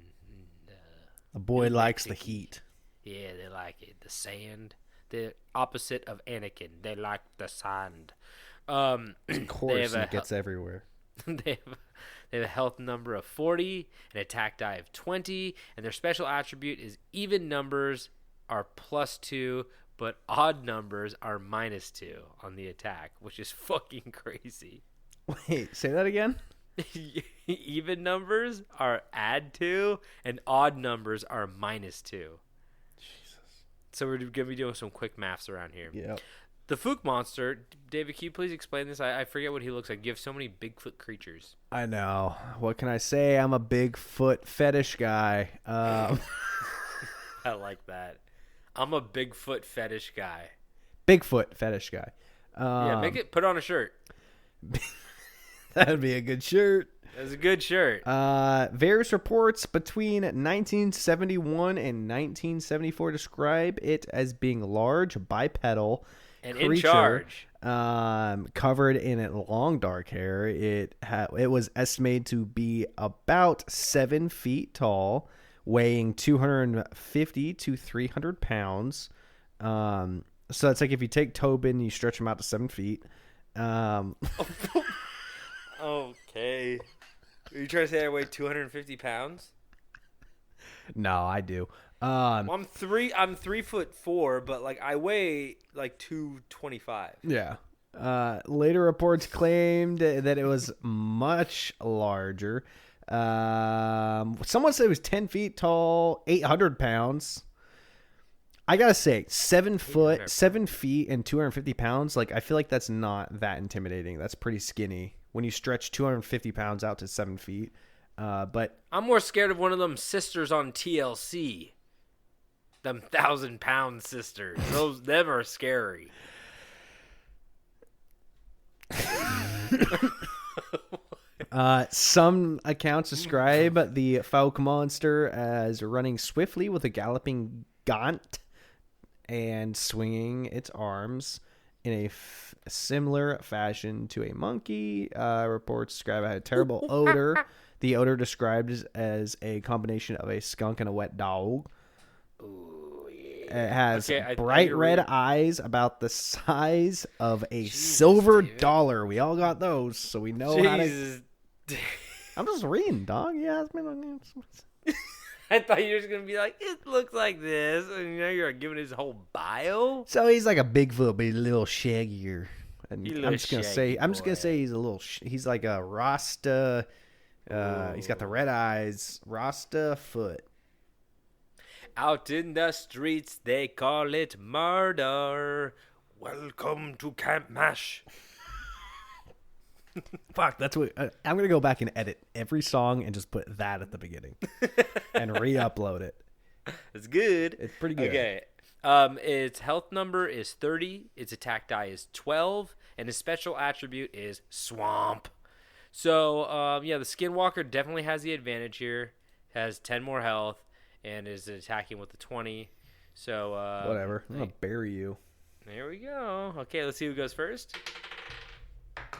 The boy New likes the Mexico. heat. Yeah, they like it. The sand, the opposite of Anakin. They like the sand. Of course, it gets everywhere. They have a health number of 40, an attack die of 20, and their special attribute is even numbers are +2, but odd numbers are -2 on the attack, which is fucking crazy. Wait, say that again? Even numbers are +2, and odd numbers are -2. Jesus. So we're going to be doing some quick maths around here. Yep. The Fouke monster, David, can you please explain this? I forget what he looks like. You have so many Bigfoot creatures. I know. What can I say? I'm a Bigfoot fetish guy. I like that. I'm a Bigfoot fetish guy. Bigfoot fetish guy. Yeah, put on a shirt. That'd be a good shirt. That's a good shirt. Various reports between 1971 and 1974 describe it as being large, bipedal, And creature, in charge. covered in long dark hair. It was estimated to be about 7 feet tall, weighing 250 to 300 pounds. So it's like if you take Tobin, you stretch him out to 7 feet. Okay. Are you trying to say I weigh 250 pounds? No, I do. Well, I'm 3'4", but like I weigh like 225. Yeah. Later reports claimed that it was much larger. Someone said it was 10 feet tall, 800 pounds. I gotta say, 7 feet, and 250 pounds. Like, I feel like that's not that intimidating. That's pretty skinny when you stretch 250 pounds out to 7 feet. But I'm more scared of one of them sisters on TLC. Them 1,000-pound sisters. Them are scary. Some accounts describe the Fouke monster as running swiftly with a galloping gaunt and swinging its arms in a similar fashion to a monkey. Reports describe it had a terrible odor. The odor described as a combination of a skunk and a wet dog. Ooh, yeah. It has Okay, bright red eyes about the size of a silver dude. dollar. We all got those, so we know how to... Jesus. I'm just reading, dog. Yeah, I thought you were just going to be like, it looks like this. And you're giving his whole bio? So he's like a Bigfoot, but he's a little shaggier. And He's a I'm little just gonna shaggy say boy. he's a little. He's like a Rasta. He's got the red eyes. Rasta foot. Out in the streets, they call it murder. Welcome to Camp Mash. Fuck, that's what I'm gonna go back and edit every song and just put that at the beginning and re-upload it. It's good. It's pretty good. Okay. Its health number is 30. Its attack die is 12, and its special attribute is swamp. So, yeah, the Skinwalker definitely has the advantage here. Has 10 more health and is attacking with the 20. So, Whatever. I'm gonna bury you. There we go. Okay, let's see who goes first.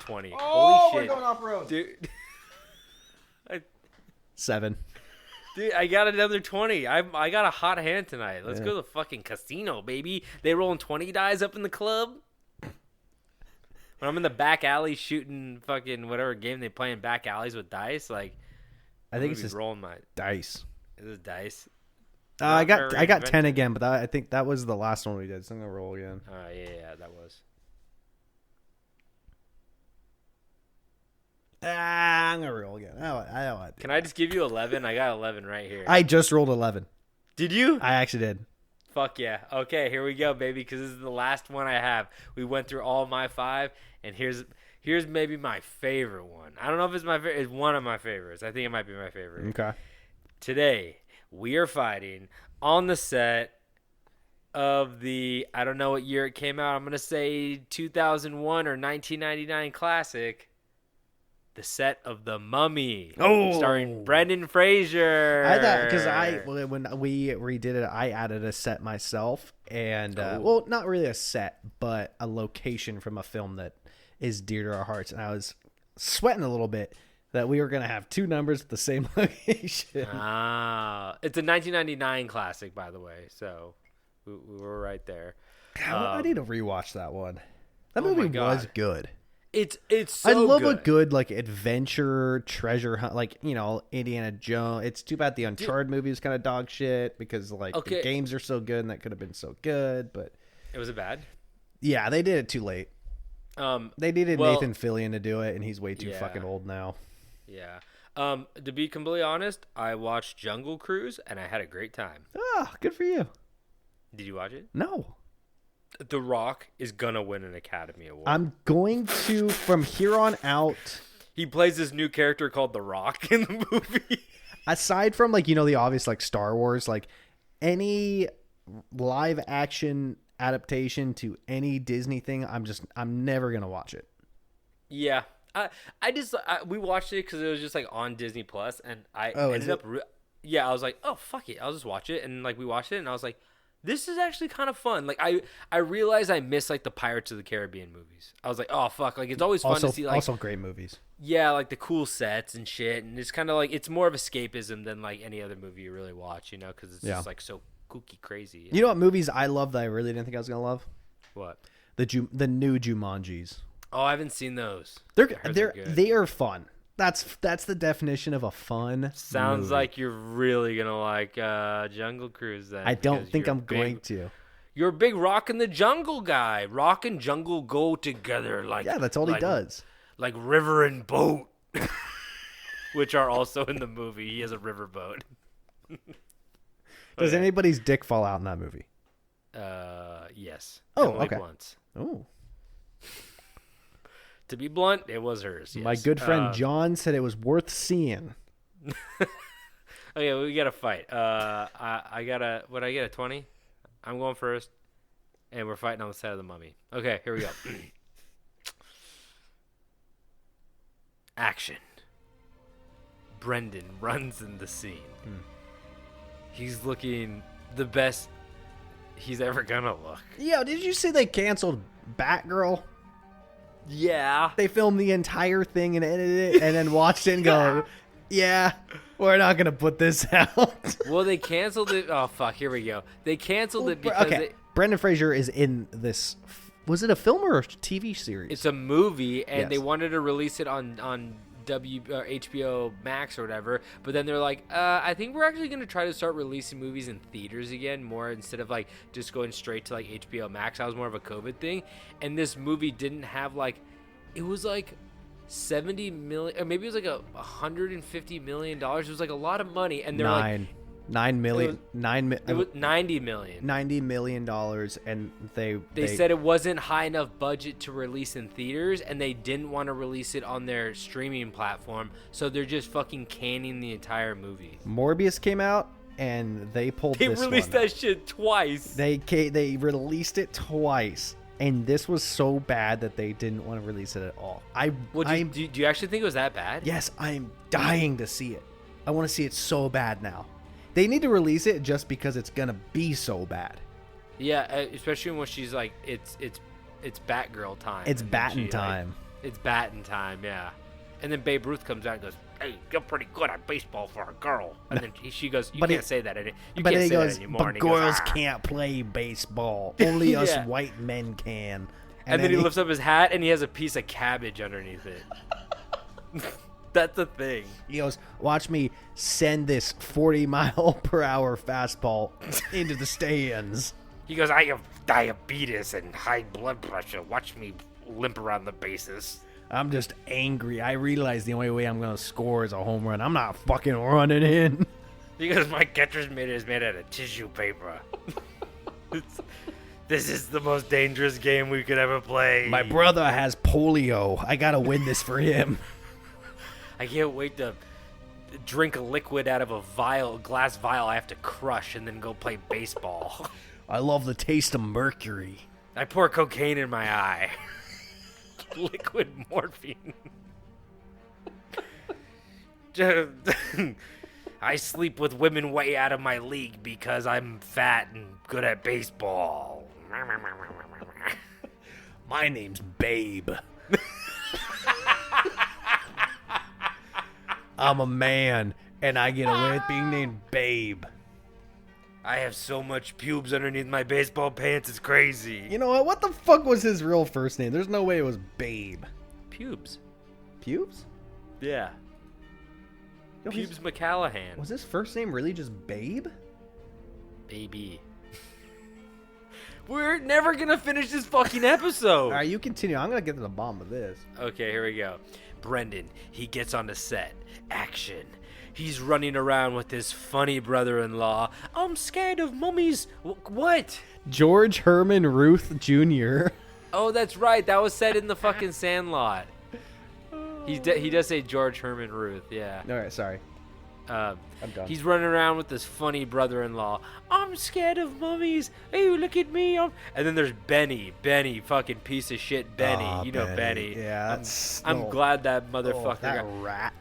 20. Oh, Holy we're shit. going off road. Dude. 7. Dude, I got another 20. I got a hot hand tonight. Let's go to the fucking casino, baby. They rolling 20 dice up in the club. When I'm in the back alley shooting fucking whatever game they play in back alleys with dice, like I think it's just rolling my dice. Is it dice? I got very 10 inventive. again, but I think that was the last one we did. So I'm gonna roll again. Yeah, that was. I'm gonna roll again. I don't want to. Can I just give you 11? I got 11 right here. I just rolled 11. Did you? I actually did. Fuck yeah. Okay, here we go, baby, because this is the last one I have. We went through all my 5, and here's maybe my favorite one. I don't know if it's my favorite. It's one of my favorites. I think it might be my favorite. Okay. Today, we are fighting on the set of the, I don't know what year it came out. I'm going to say 2001 or 1999 classic. The set of The Mummy. Oh. Starring Brendan Fraser. I thought because when we redid it, I added a set myself, and well, not really a set, but a location from a film that is dear to our hearts, and I was sweating a little bit that we were gonna have 2 numbers at the same location. Ah, it's a 1999 classic, by the way. So we were right there. I need to rewatch that one. That Oh my movie God. was good. It's so I love good. a good like adventure treasure hunt, like Indiana Jones. It's too bad the Uncharted movie is kind of dog shit because like the games are so good and that could have been so good, but It was bad. yeah, they did it too late. They needed well, Nathan Fillion to do it, and he's way too Yeah. fucking old now. Yeah. To be completely honest, I watched Jungle Cruise and I had a great time. Ah, good for you. Did you watch it? No, The Rock is gonna win an Academy Award. I'm going to from here on out. He plays this new character called The Rock in the movie. Aside from like the obvious like Star Wars, like any live action adaptation to any Disney thing, I'm never gonna watch it. Yeah. We watched it because it was just like on Disney Plus, and I is ended up. I was like, oh fuck it, I'll just watch it, and like we watched it, and I was like, this is actually kind of fun. Like I realized I miss like the Pirates of the Caribbean movies. I was like, oh fuck, like it's always fun to see like also great movies. yeah, like the cool sets and shit, and it's kind of like it's more of escapism than like any other movie you really watch, because it's just like so kooky crazy. You know what movies I love that I really didn't think I was gonna love? What? The new Jumanjis. Oh, I haven't seen those. They're good. they are fun. That's the definition of a fun. Sounds movie. like you're really gonna like Jungle Cruise then. I don't because think you're I'm going to. You're a big Rock in the Jungle guy. Rock and jungle go together like Yeah, that's all he does. Like river and boat, which are also in the movie. He has a river boat. Does anybody's dick fall out in that movie? Yes. Oh, Emily okay. Blunt's. Oh, To be blunt, it was hers. Yes. my good friend John said it was worth seeing. Okay, we got to fight. I got a 20? I'm going first, and we're fighting on the side of the Mummy. Okay, here we go. Action. Brendan runs in the scene. He's looking the best he's ever gonna look. Yo, did you see they canceled Batgirl? Yeah. They filmed the entire thing and edited it, and then watched it and go, "Yeah, we're not gonna put this out." Well, they canceled it. Oh fuck! Here we go. They canceled it because Brendan Fraser is in this. Was it a film or a TV series? it's a movie, and Yes. they wanted to release it on HBO Max or whatever. But then they're like, I think we're actually gonna try to start releasing movies in theaters again, more instead of like just going straight to like HBO Max. That was more of a COVID thing, and this movie didn't have like, it was like 70 million, or maybe it was like $150 million. It was like a lot of money, and they're like, $9 million, it was 90 million. $90 million, and They said it wasn't high enough budget to release in theaters, and they didn't want to release it on their streaming platform, so they're just fucking canning the entire movie. Morbius came out, and they pulled. They this released one. that shit twice. They released it twice, and this was so bad that they didn't want to release it at all. Do you actually think it was that bad? Yes, I'm dying to see it. I want to see it so bad now. They need to release it just because it's gonna be so bad. Yeah, especially when she's like, it's Batgirl time. It's and then batting she, time. It's batting time, yeah. And then Babe Ruth comes out and goes, "Hey, you're pretty good at baseball for a girl." And then she goes, "You can't say that anymore." But Can't he say goes, that anymore. but And he goes, girls "Ah." can't play baseball. Only us Yeah. white men can. And then he lifts up his hat and he has a piece of cabbage underneath it. That's the thing. He goes, watch me send this 40-mile-per-hour fastball into the stands. He goes, "I have diabetes and high blood pressure. Watch me limp around the bases." I'm just angry. I realize the only way I'm going to score is a home run. I'm not fucking running in. He goes, "My catcher's mitt is made out of tissue paper. This is the most dangerous game we could ever play. My brother has polio. I got to win this for him." I can't wait to drink a liquid out of a glass vial I have to crush and then go play baseball. I love the taste of mercury. I pour cocaine in my eye. Liquid morphine. I sleep with women way out of my league because I'm fat and good at baseball. My name's Babe. I'm a man, and I get away with being named Babe. I have so much pubes underneath my baseball pants, it's crazy. You know what? What the fuck was his real first name? There's no way it was Babe. Pubes. Pubes? Yeah. Yo, Pubes McCallahan. Was his first name really just Babe? Baby. We're never gonna finish this fucking episode. All right, you continue. I'm gonna get to the bottom of this. Okay, here we go. Brendan, he gets on the set. Action. He's running around with his funny brother-in-law. I'm scared of mummies. What? George Herman Ruth Jr. Oh, that's right. That was said in the fucking Sandlot. He does say George Herman Ruth, yeah. All right, sorry. I'm done. He's running around with this funny brother-in-law. I'm scared of mummies. Hey, look at me. And then there's Benny. Benny, fucking piece of shit Benny. Aw, You know Benny. Yeah, that's... I'm glad that motherfucker that got... rat.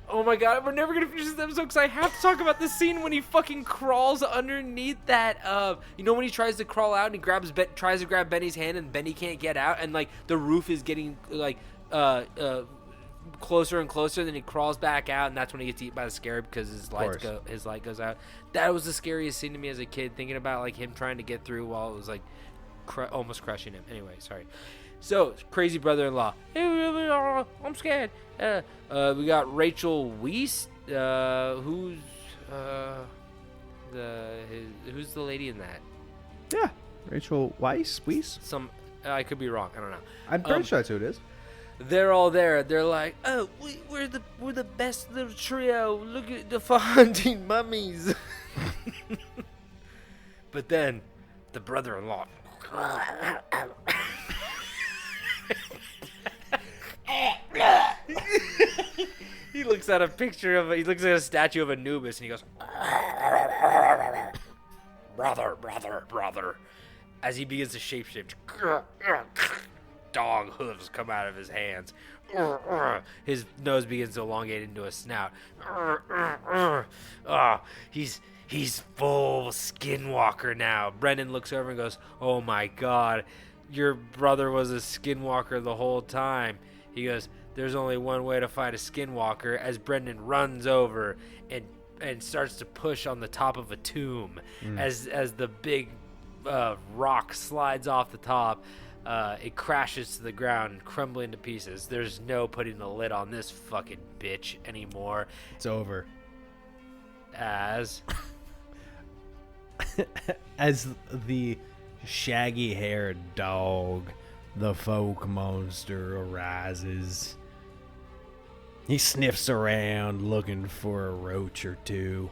Oh my god, we're never gonna finish this episode because I have to talk about the scene when he fucking crawls underneath that, you know, when he tries to crawl out and he tries to grab Benny's hand and Benny can't get out and, like, the roof is getting, like, closer and closer, and then he crawls back out, and that's when he gets eaten by the scarab because his light goes out. That was the scariest scene to me as a kid, thinking about, like, him trying to get through while it was, like, almost crushing him. Anyway, sorry. So, crazy brother-in-law. Hey, I'm scared. We got Rachel Weisz, who's the lady in that? Yeah, Rachel Weisz? I could be wrong. I don't know. I'm pretty sure that's who it is. They're all there. They're like, "Oh, we're the best little trio. Look at the hunting mummies." But then, the brother-in-law. He looks at a statue of Anubis and he goes, brother, as he begins to shapeshift. Dog hooves come out of his hands. His nose begins to elongate into a snout. He's full skinwalker now. Brendan looks over and goes, "Oh my god, your brother was a skinwalker the whole time." He goes, "There's only one way to fight a skinwalker," as Brendan runs over and starts to push on the top of a tomb. As the big rock slides off the top, it crashes to the ground, crumbling to pieces. There's no putting the lid on this fucking bitch anymore. It's over. As the shaggy-haired dog, the Fouke monster, arises. He sniffs around looking for a roach or two.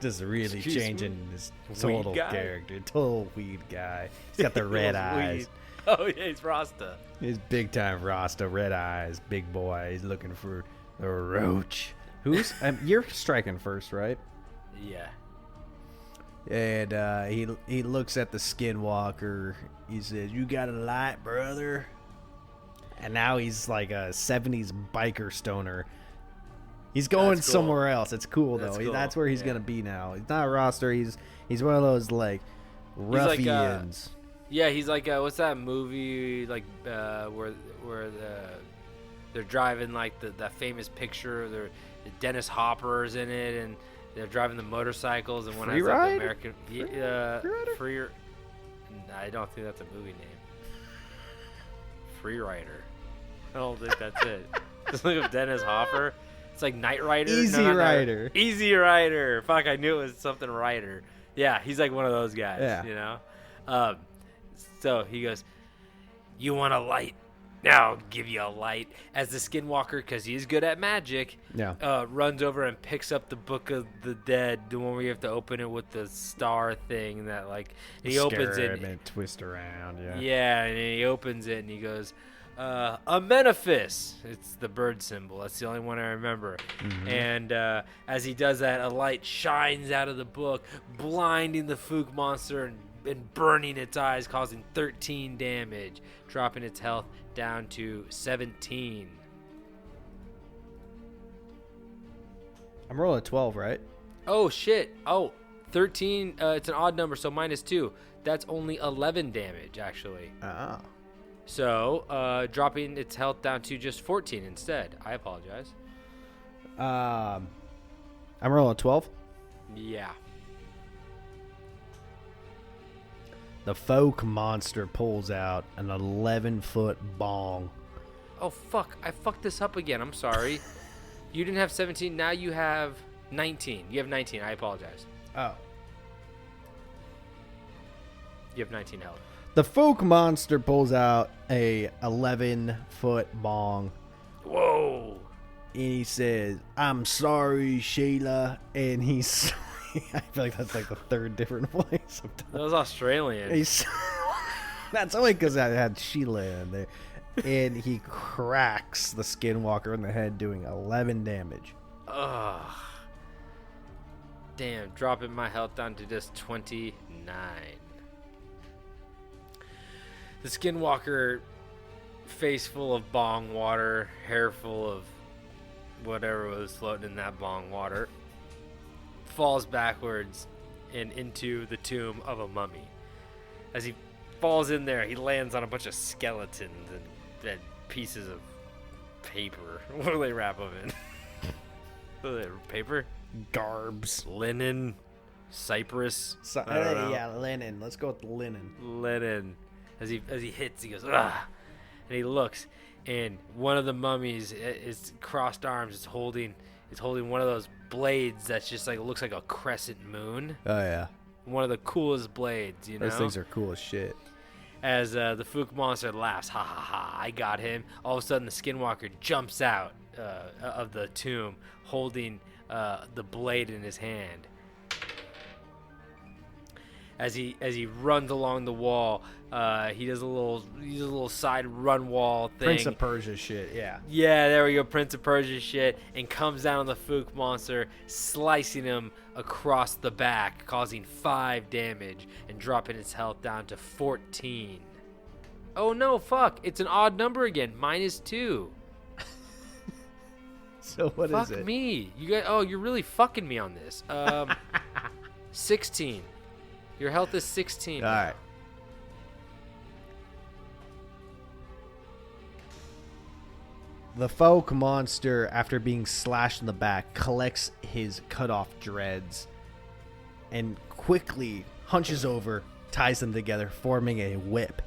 Just really Excuse changing me? his Weed total guy? character. Total weed guy. He's got the red eyes. Oh yeah, he's Rasta. He's big time Rasta, red eyes, big boy. He's looking for a roach. Who's you're striking first, right? Yeah. And he looks at the skinwalker. He says, "You got a light, brother?" And now he's like a 70s biker stoner. He's going That's cool. somewhere else. It's cool though. That's cool. That's where he's Yeah. gonna be now. He's not a roster. He's one of those like like, Ruffians. Yeah, he's like, what's that movie like where they're driving like that famous picture? Dennis Hopper's in it, and they're driving the motorcycles, and one Free has like Ride? the American Free Rider? I don't think that's a movie name. Free Rider. I don't think that's it. Just look up Dennis Hopper. It's like Knight Rider. Easy Rider. Easy Rider. Fuck, I knew it was something Rider. Yeah, he's like one of those guys. Yeah. You know. So he goes, "You want a light? Now I'll give you a light." As the Skinwalker, because he's good at magic, runs over and picks up the Book of the Dead, the one where you have to open it with the star thing that like he opens it and twist around. Yeah. Yeah, and he opens it and he goes, a Menaphis. It's the bird symbol. That's the only one I remember. Mm-hmm. And as he does that, a light shines out of the book, blinding the Fouke monster and burning its eyes, causing 13 damage, dropping its health down to 17. I'm rolling a 12, right? Oh, shit. Oh, 13. It's an odd number, so -2. That's only 11 damage, actually. Ah. So, dropping its health down to just 14 instead. I apologize. I'm rolling a 12. Yeah. The Fouke monster pulls out an 11-foot bong. Oh, fuck. I fucked this up again. I'm sorry. You didn't have 17. Now you have 19. You have 19. I apologize. Oh. You have 19 health. The Fouke monster pulls out a 11-foot bong. Whoa. And he says, "I'm sorry, Sheila." And he's... I feel like that's like the third different voice. That was Australian. That's only because I had Sheila in there. And he cracks the Skinwalker in the head, doing 11 damage. Ugh. Damn, dropping my health down to just 29. The Skinwalker, face full of bong water, hair full of whatever was floating in that bong water, falls backwards and into the tomb of a mummy. As he falls in there, he lands on a bunch of skeletons and dead pieces of paper. What do they wrap them in? What are they, paper? Garbs. Linen? Cypress? Yeah, linen. Let's go with linen. Linen. As he hits, he goes, "Ugh!" And he looks, and one of the mummies is crossed arms. It's holding one of those blades that's just like looks like a crescent moon. Oh yeah. One of the coolest blades, you know. Those things are cool as shit. As the Fouke monster laughs, "Ha ha ha! I got him!" All of a sudden, the Skinwalker jumps out of the tomb, holding the blade in his hand. As he runs along the wall, he does a little side run wall thing. Prince of Persia shit, yeah. Yeah, there we go, Prince of Persia shit, and comes down on the Fouke monster, slicing him across the back, causing 5 damage, and dropping its health down to 14. Oh no, fuck! It's an odd number again, -2. So what is it? Fuck me, you guys. Oh, you're really fucking me on this. 16. Your health is 16. All right. The Fouke monster, after being slashed in the back, collects his cut-off dreads and quickly hunches over, ties them together, forming a whip.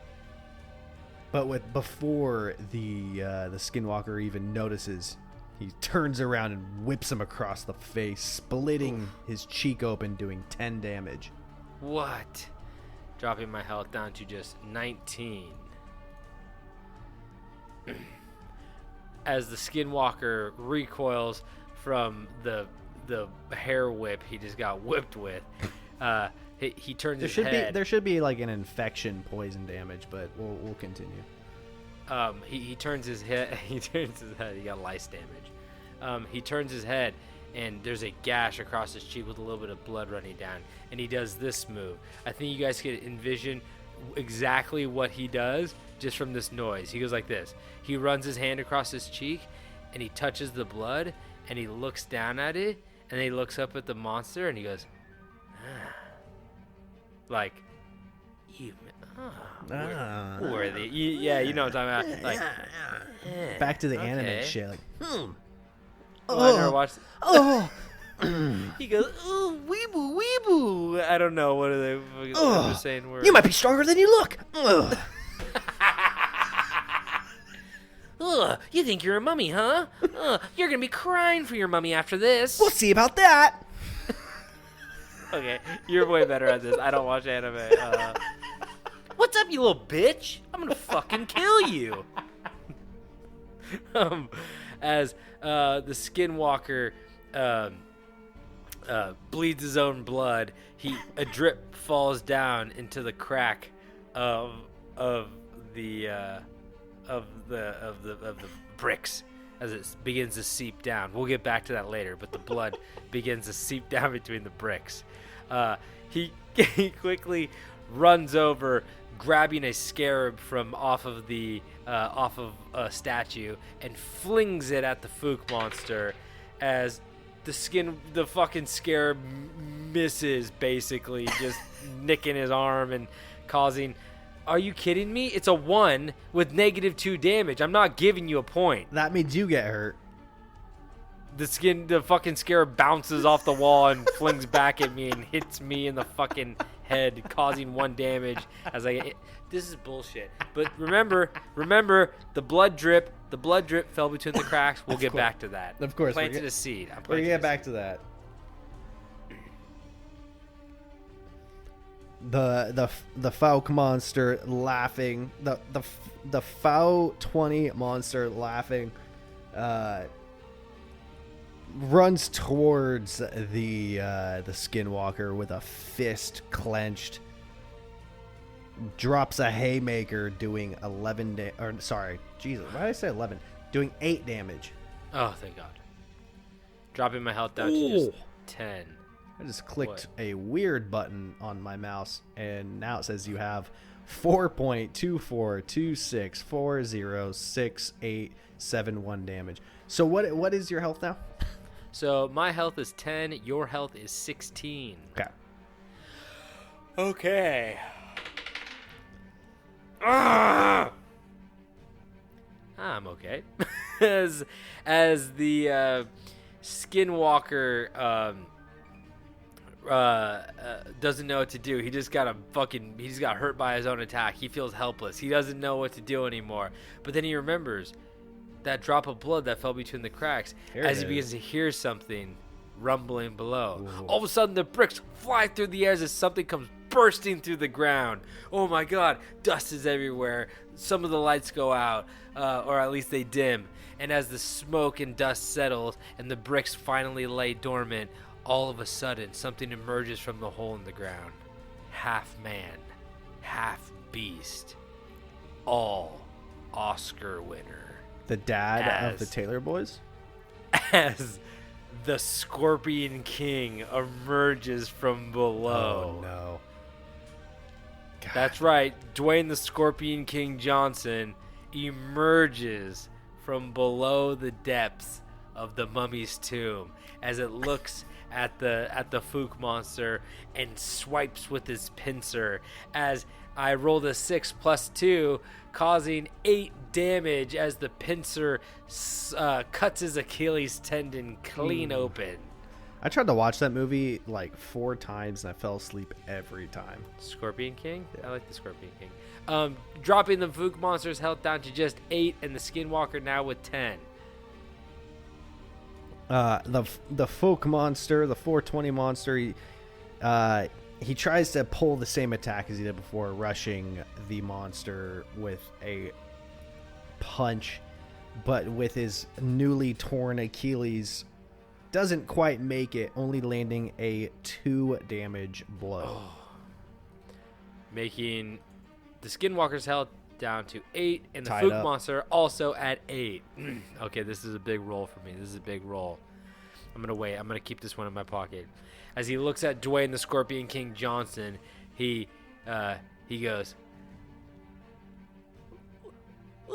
But before the Skinwalker even notices, he turns around and whips him across the face, splitting his cheek open, doing 10 damage. What? Dropping my health down to just 19. As the Skinwalker recoils from the hair whip he just got whipped with, he turns his head. There should be like an infection poison damage, but we'll continue. He turns his head. He turns his head. He got lice damage. He turns his head, and there's a gash across his cheek with a little bit of blood running down. And he does this move. I think you guys can envision exactly what he does just from this noise. He goes like this. He runs his hand across his cheek, and he touches the blood, and he looks down at it, and then he looks up at the monster, and he goes, like, You, worthy. Yeah, you know what I'm talking about. Like, Back to the okay. anime shit. Like, Oh, I never watched. oh, He goes, ooh, weeboo, weeboo. I don't know. What are they they're saying? Words? you might be stronger than you look. Ugh. Ugh, you think you're a mummy, huh? You're gonna be crying for your mummy after this. We'll see about that. Okay, you're way better at this. I don't watch anime. What's up, you little bitch? I'm gonna fucking kill you. As the Skinwalker bleeds his own blood, a drip falls down into the crack of the bricks as it begins to seep down. We'll get back to that later, but the blood begins to seep down between the bricks. He quickly runs over, grabbing a scarab from off of a statue, and flings it at the Fouke monster as the fucking scarab misses, basically just nicking his arm and causing. Are you kidding me? It's a 1 with -2 damage. I'm not giving you a point. That means you get hurt. The fucking scarab bounces off the wall and flings back at me and hits me in the fucking head, causing 1 damage as this is bullshit. But remember, the blood drip fell between the cracks. We'll get back to that. Of course, planted a seed. We're gonna get back to that. The Fouke monster laughing. The Fouke 20 monster laughing. Runs towards the Skinwalker with a fist clenched. Drops a haymaker, doing 11 Jesus, why did I say 11? Doing 8 damage. Oh, thank God. Dropping my health down to just 10. I just clicked a weird button on my mouse, and now it says you have 4.2426406871 damage. So what is your health now? So my health is 10. Your health is 16. Okay. I'm okay. as the Skinwalker doesn't know what to do. He just got hurt by his own attack. He feels helpless. He doesn't know what to do anymore. But then he remembers that drop of blood that fell between the cracks as he begins to hear something rumbling below. Ooh. All of a sudden, the bricks fly through the air as something comes bursting through the ground. Oh my God, dust is everywhere. Some of the lights go out, or at least they dim. And as the smoke and dust settles and the bricks finally lay dormant, all of a sudden, something emerges from the hole in the ground. Half man, half beast, all Oscar winner. The dad of the Taylor Boys? As the Scorpion King emerges from below. Oh, no. God. That's right. Dwayne the Scorpion King Johnson emerges from below the depths of the mummy's tomb as it looks at the Fouke monster and swipes with his pincer as I rolled a 6 + 2, causing 8 damage as the pincer cuts his Achilles tendon clean open. I tried to watch that movie like 4 times and I fell asleep every time. Scorpion King? Yeah. I like the Scorpion King. Dropping the Fouke monster's health down to just 8 and the Skinwalker now with 10. The Fouke monster, the 420 monster, he tries to pull the same attack as he did before, rushing the monster with a punch, but with his newly torn Achilles, doesn't quite make it, only landing a 2 damage blow. Making the Skinwalker's health down to 8, and the Tied Fouke up. monster also at 8. Okay, this is a big roll for me. This is a big roll. I'm gonna wait. I'm gonna keep this one in my pocket. As he looks at Dwayne the Scorpion King Johnson, he goes,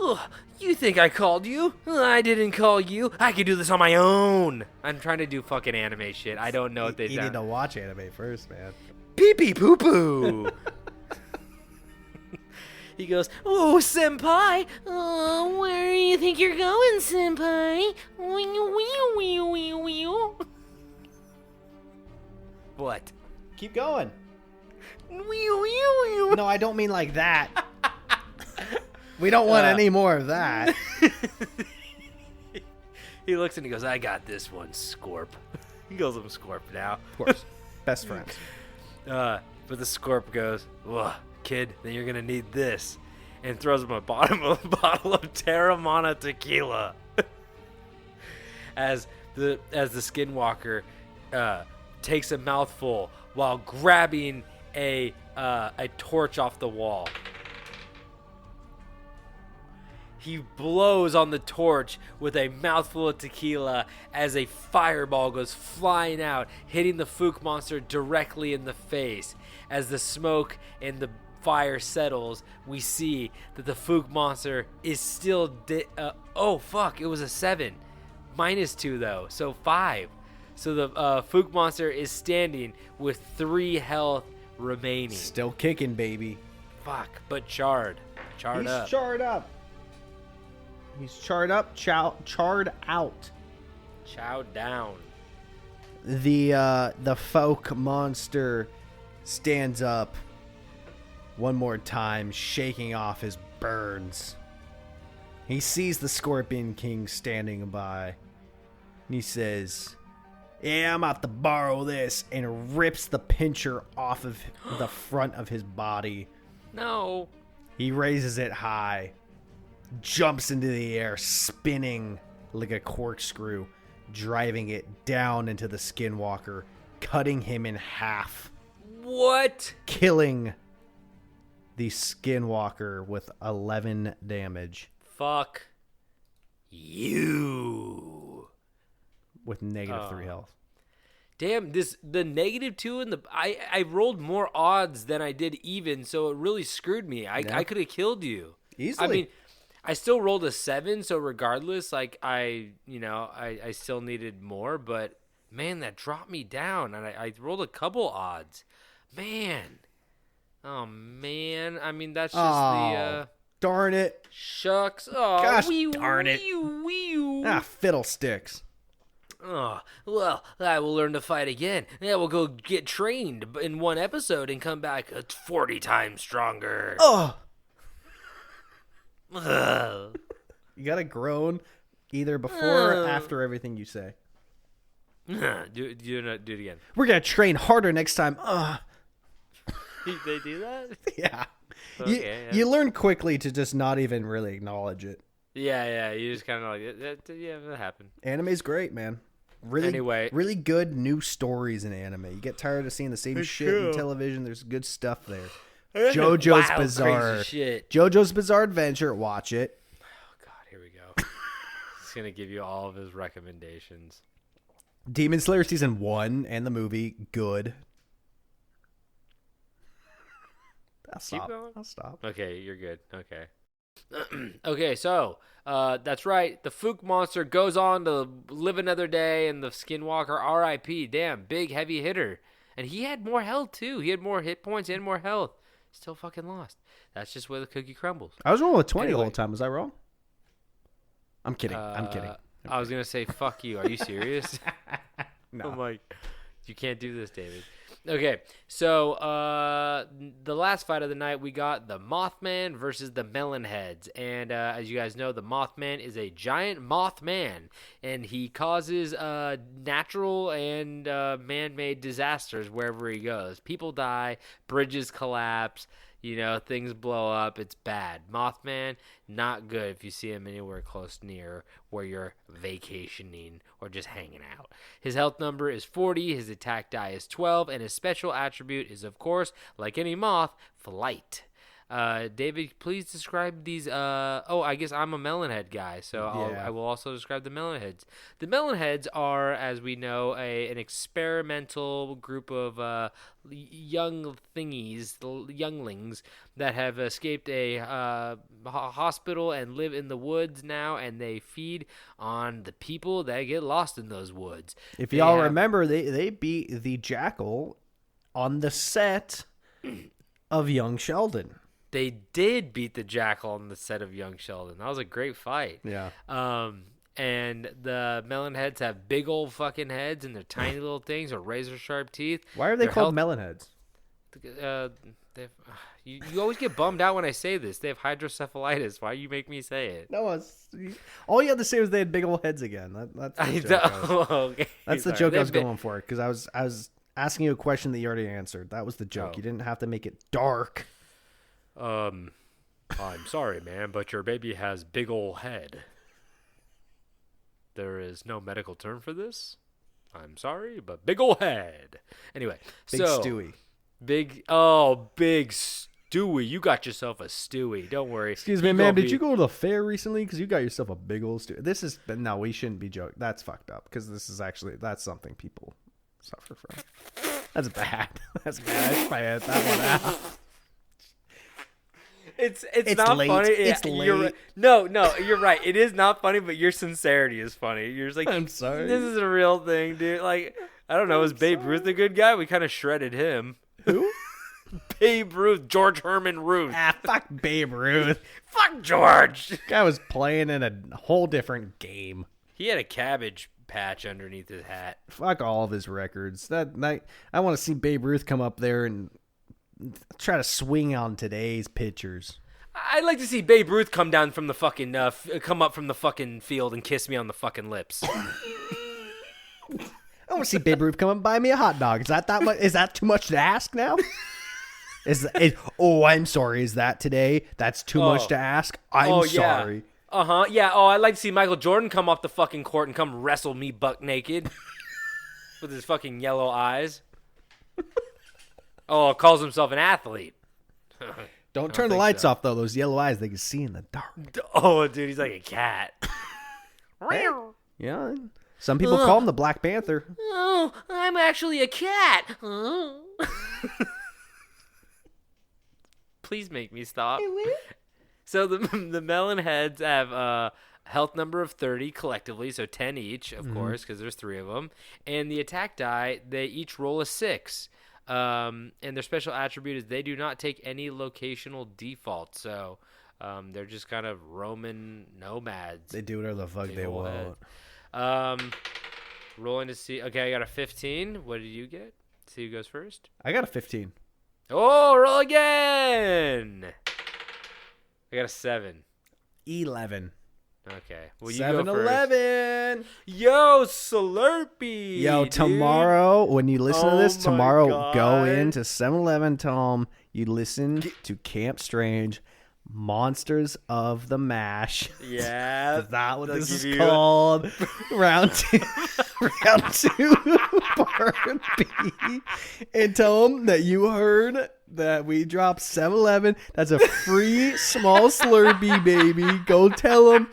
"Ugh, you think I called you? I didn't call you. I could do this on my own." I'm trying to do fucking anime shit. I don't know what they You sound. need to watch anime first, man. Pee pee poo poo. He goes, "Oh, senpai, where do you think you're going, senpai?" What? Keep going. No, I don't mean like that. We don't want any more of that. He looks and he goes, "I got this one, Scorp." He calls him Scorp now. Of course. Best friends. But the Scorp goes, "Whoa, kid, then you're gonna need this," and throws him a bottom of a bottle of Terramana tequila. As the Skinwalker takes a mouthful while grabbing a torch off the wall. He blows on the torch with a mouthful of tequila as a fireball goes flying out, hitting the Fouke monster directly in the face. As the smoke and the fire settles, we see that the Fouke monster is still oh fuck, it was a 7. -2 though, so 5. So the Fouke monster is standing with 3 health remaining. Still kicking, baby. Fuck, but charred He's up. charred up. He's charred up, charred out. Chowed down. The Fouke monster stands up one more time, shaking off his burns. He sees the Scorpion King standing by, and he says, "Yeah, I'm about to borrow this," and rips the pincher off of the front of his body. No. He raises it high, jumps into the air, spinning like a corkscrew, driving it down into the Skinwalker, cutting him in half. What? Killing the Skinwalker with 11 damage Fuck you. with -3 health. Damn, the -2 and I rolled more odds than I did even, so it really screwed me. I could have killed you. Easily. I mean, I still rolled a 7, so regardless, like I still needed more, but man, that dropped me down, and I rolled a couple odds. Man. Oh man. I mean, that's just the darn it. shucks. Oh, Gosh darn it. Ah, fiddlesticks. Oh, well, I will learn to fight again. Yeah, we'll go get trained in one episode and come back 40 times stronger. Oh. Ugh. You gotta groan either before or after everything you say. do it again. We're gonna train harder next time. They do that? Yeah. Okay, you learn quickly to just not even really acknowledge it. Yeah. You just kind of like, yeah, that happened. Anime's great, man. Really, Anyway. really good new stories in anime. You get tired of seeing the same shit in television. There's good stuff there. JoJo's Wild, Bizarre. crazy shit. JoJo's Bizarre Adventure. Watch it. Oh, God, here we go. He's going to give you all of his recommendations. Demon Slayer Season 1 and the movie. Good. I'll stop. going? I'll stop. Okay, you're good. Okay. Okay, so that's right. The Fouke monster goes on to live another day, and the Skinwalker, R.I.P. Damn, big heavy hitter, and he had more health too. He had more hit points and more health. Still fucking lost. That's just where the cookie crumbles. I was rolling with 20 the Anyway. whole time. Was I wrong? I'm kidding. I'm kidding. I was gonna say fuck you. Are you serious? No. I'm like, you can't do this, David. Okay, so the last fight of the night, we got the Mothman versus the Melon Heads. And as you guys know, the Mothman is a giant Mothman, and he causes natural and man-made disasters wherever he goes. People die, bridges collapse, things blow up. It's bad. Mothman, not good if you see him anywhere close near where you're vacationing or just hanging out. His health number is 40, his attack die is 12, and his special attribute is, of course, like any moth, flight. David, please describe these. I guess I'm a Melonhead guy, so I will also describe the Melonheads. The Melonheads are, as we know, an experimental group of young thingies, younglings, that have escaped a hospital and live in the woods now, and they feed on the people that get lost in those woods. If y'all remember, they beat the Jackal on the set of Young Sheldon. They did beat the Jackal on the set of Young Sheldon. That was a great fight. Yeah. And the melon heads have big old fucking heads, and they're tiny little things with razor sharp teeth. Why are they Their called health- melon heads? You always get bummed out when I say this. They have hydrocephalitis. Why you make me say it? No, all you had to say was they had big old heads again. That's the joke. Okay. That's the Sorry. joke They I was have big- going for because I was asking you a question that you already answered. That was the joke. Oh. You didn't have to make it dark. I'm sorry, man, but your baby has big ol' head. There is no medical term for this. I'm sorry, but big ol' head. Anyway, Big so Stewie. big Stewie. You got yourself a Stewie. Don't worry. Excuse me, You ma'am. gonna Did be- you go to the fair recently? Because you got yourself a big old Stewie. No, we shouldn't be joking. That's fucked up. Because that's something people suffer from. That's bad. That's bad. I should probably edit that one out. It's It's not late. funny. It's You're late. right. No, you're right. It is not funny, but your sincerity is funny. You're just like, I'm sorry. This is a real thing, dude. Like, I don't know. Is Babe Ruth a good guy? We kind of shredded him. Who? Babe Ruth, George Herman Ruth. Fuck Babe Ruth. Fuck George. Guy was playing in a whole different game. He had a cabbage patch underneath his hat. Fuck all of his records. That night, I want to see Babe Ruth come up there and try to swing on today's pitchers. I'd like to see Babe Ruth come down from the fucking come up from the fucking field and kiss me on the fucking lips. I want to see Babe Ruth come up and buy me a hot dog. Is that much? Is that too much to ask now? I'm sorry. Is that today? That's too much to ask. I'm sorry. Yeah. Yeah. Oh, I'd like to see Michael Jordan come off the fucking court and come wrestle me buck naked with his fucking yellow eyes. Oh, calls himself an athlete. Don't turn the lights off though. Those yellow eyes, they can see in the dark. Oh, dude, he's like a cat. Yeah. Some people call him the Black Panther. Oh, I'm actually a cat. Please make me stop. So the melon heads have a health number of 30 collectively, so 10 each, of course, because there's 3 of them. And the attack die, they each roll a 6. And their special attribute is they do not take any locational default. So they're just kind of Roman nomads. They do whatever the fuck they Big ol' want. head. Rolling to see. Okay, I got a 15. What did you get? See who goes first. I got a 15. Oh, roll again. I got a 7. 11. Okay. Well, you go first. 7-Eleven. Yo, Slurpee. Yo, dude. tomorrow, when you listen to this, Oh my tomorrow, God. go into 7-Eleven, tell them you listen to Camp Strange, Monsters of the Mash. Yeah. Is that what they'll this is give you- called? Round 2. Round 2, part B. And tell them that you heard that we dropped 7-Eleven. That's a free small Slurpee, baby. Go tell them.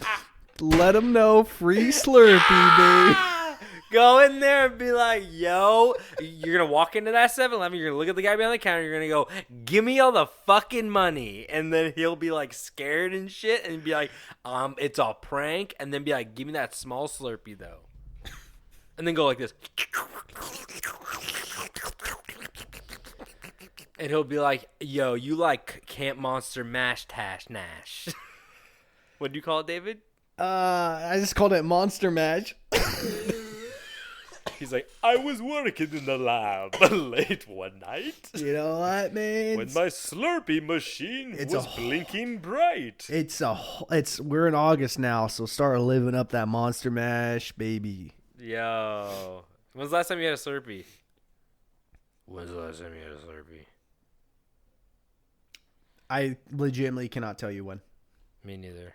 Let them know. Free Slurpee, baby. Go in there and be like, yo, you're going to walk into that 7-Eleven, you're going to look at the guy behind the counter, you're going to go, give me all the fucking money. And then he'll be like scared and shit and be like, it's a prank. And then be like, give me that small Slurpee though. And then go like this. And he'll be like, yo, you like Camp Monster Mash Tash Nash. What do you call it, David? I just called it Monster Mash. He's like, I was working in the lab late one night You know what, man? when my Slurpee machine It's was a- blinking bright. We're in August now, so start living up that Monster Mash, baby. Yo. When's the last time you had a Slurpee? When's the last time you had a Slurpee? I legitimately cannot tell you when. Me neither.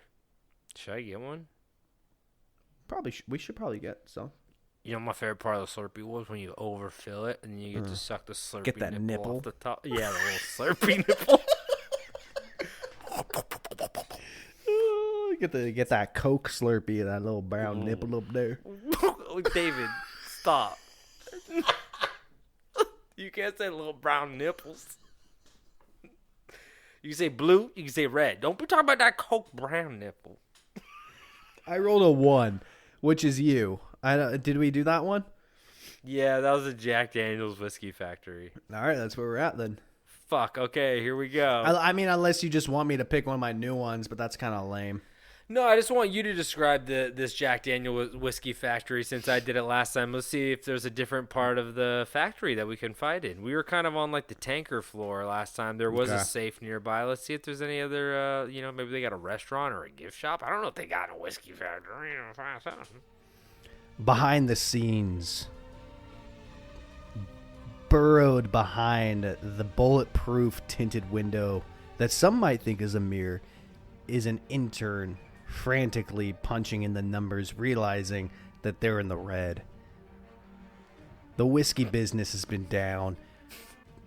Should I get one? We should probably get some. You know, my favorite part of the Slurpee was when you overfill it and you get to suck the Slurpee Get that nipple. off the top. Yeah, the little Slurpee nipple. Get that Coke Slurpee, that little brown nipple up there. David, stop. You can't say little brown nipples. You can say blue, you can say red. Don't be talking about that Coke brown nipple. I rolled a 1, which is you. Did we do that one? Yeah, that was a Jack Daniels Whiskey Factory. All right, that's where we're at then. fuck. Okay, here we go. I mean, unless you just want me to pick one of my new ones, but that's kind of lame. No, I just want you to describe this Jack Daniel whiskey factory since I did it last time. Let's see if there's a different part of the factory that we can fight in. We were kind of on like the tanker floor last time. There was a safe nearby. Let's see if there's any other, maybe they got a restaurant or a gift shop. I don't know if they got a whiskey factory. Find something. Behind the scenes, burrowed behind the bulletproof tinted window that some might think is a mirror, is an intern frantically punching in the numbers, realizing that they're in the red. The whiskey business has been down.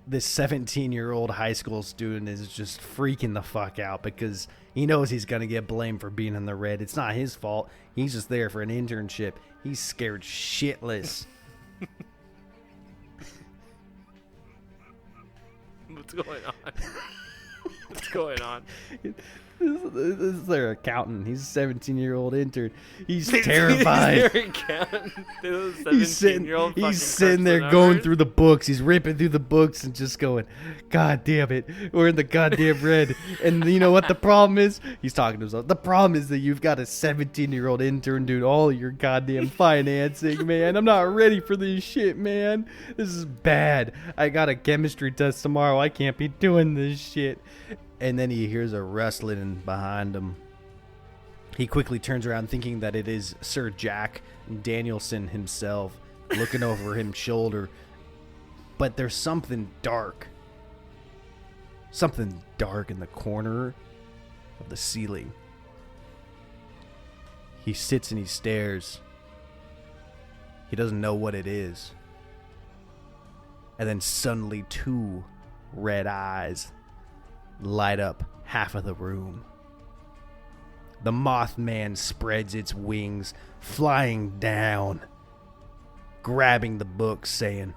This 17-year-old high school student is just freaking the fuck out because he knows he's going to get blamed for being in the red. It's not his fault. He's just there for an internship. He's scared shitless. What's going on? What's going on? This is their accountant. He's a 17-year-old intern. He's terrified. He's sitting there going through the books. He's ripping through the books and just going, God damn it, we're in the goddamn red. And you know what the problem is? He's talking to himself. The problem is that you've got a 17-year-old intern doing all your goddamn financing, man. I'm not ready for this shit, man. This is bad. I got a chemistry test tomorrow. I can't be doing this shit. And then he hears a rustling behind him. He quickly turns around thinking that it is Sir Jack Danielson himself looking over his shoulder. But there's something dark. Something dark in the corner of the ceiling. He sits and he stares. He doesn't know what it is. And then suddenly 2 red eyes light up half of the room. The Mothman spreads its wings, flying down, grabbing the book, saying,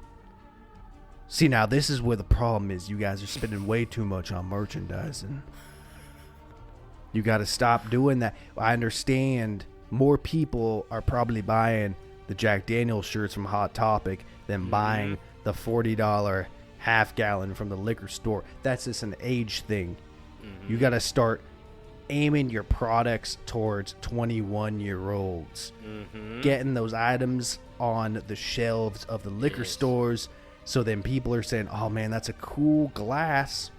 See, now this is where the problem is. You guys are spending way too much on merchandising. You got to stop doing that. I understand more people are probably buying the Jack Daniel's shirts from Hot Topic than buying the $40 half gallon from the liquor store. That's just an age thing. You got to start aiming your products towards 21-year-olds. Getting those items on the shelves of the liquor stores, so then people are saying, oh man, that's a cool glass,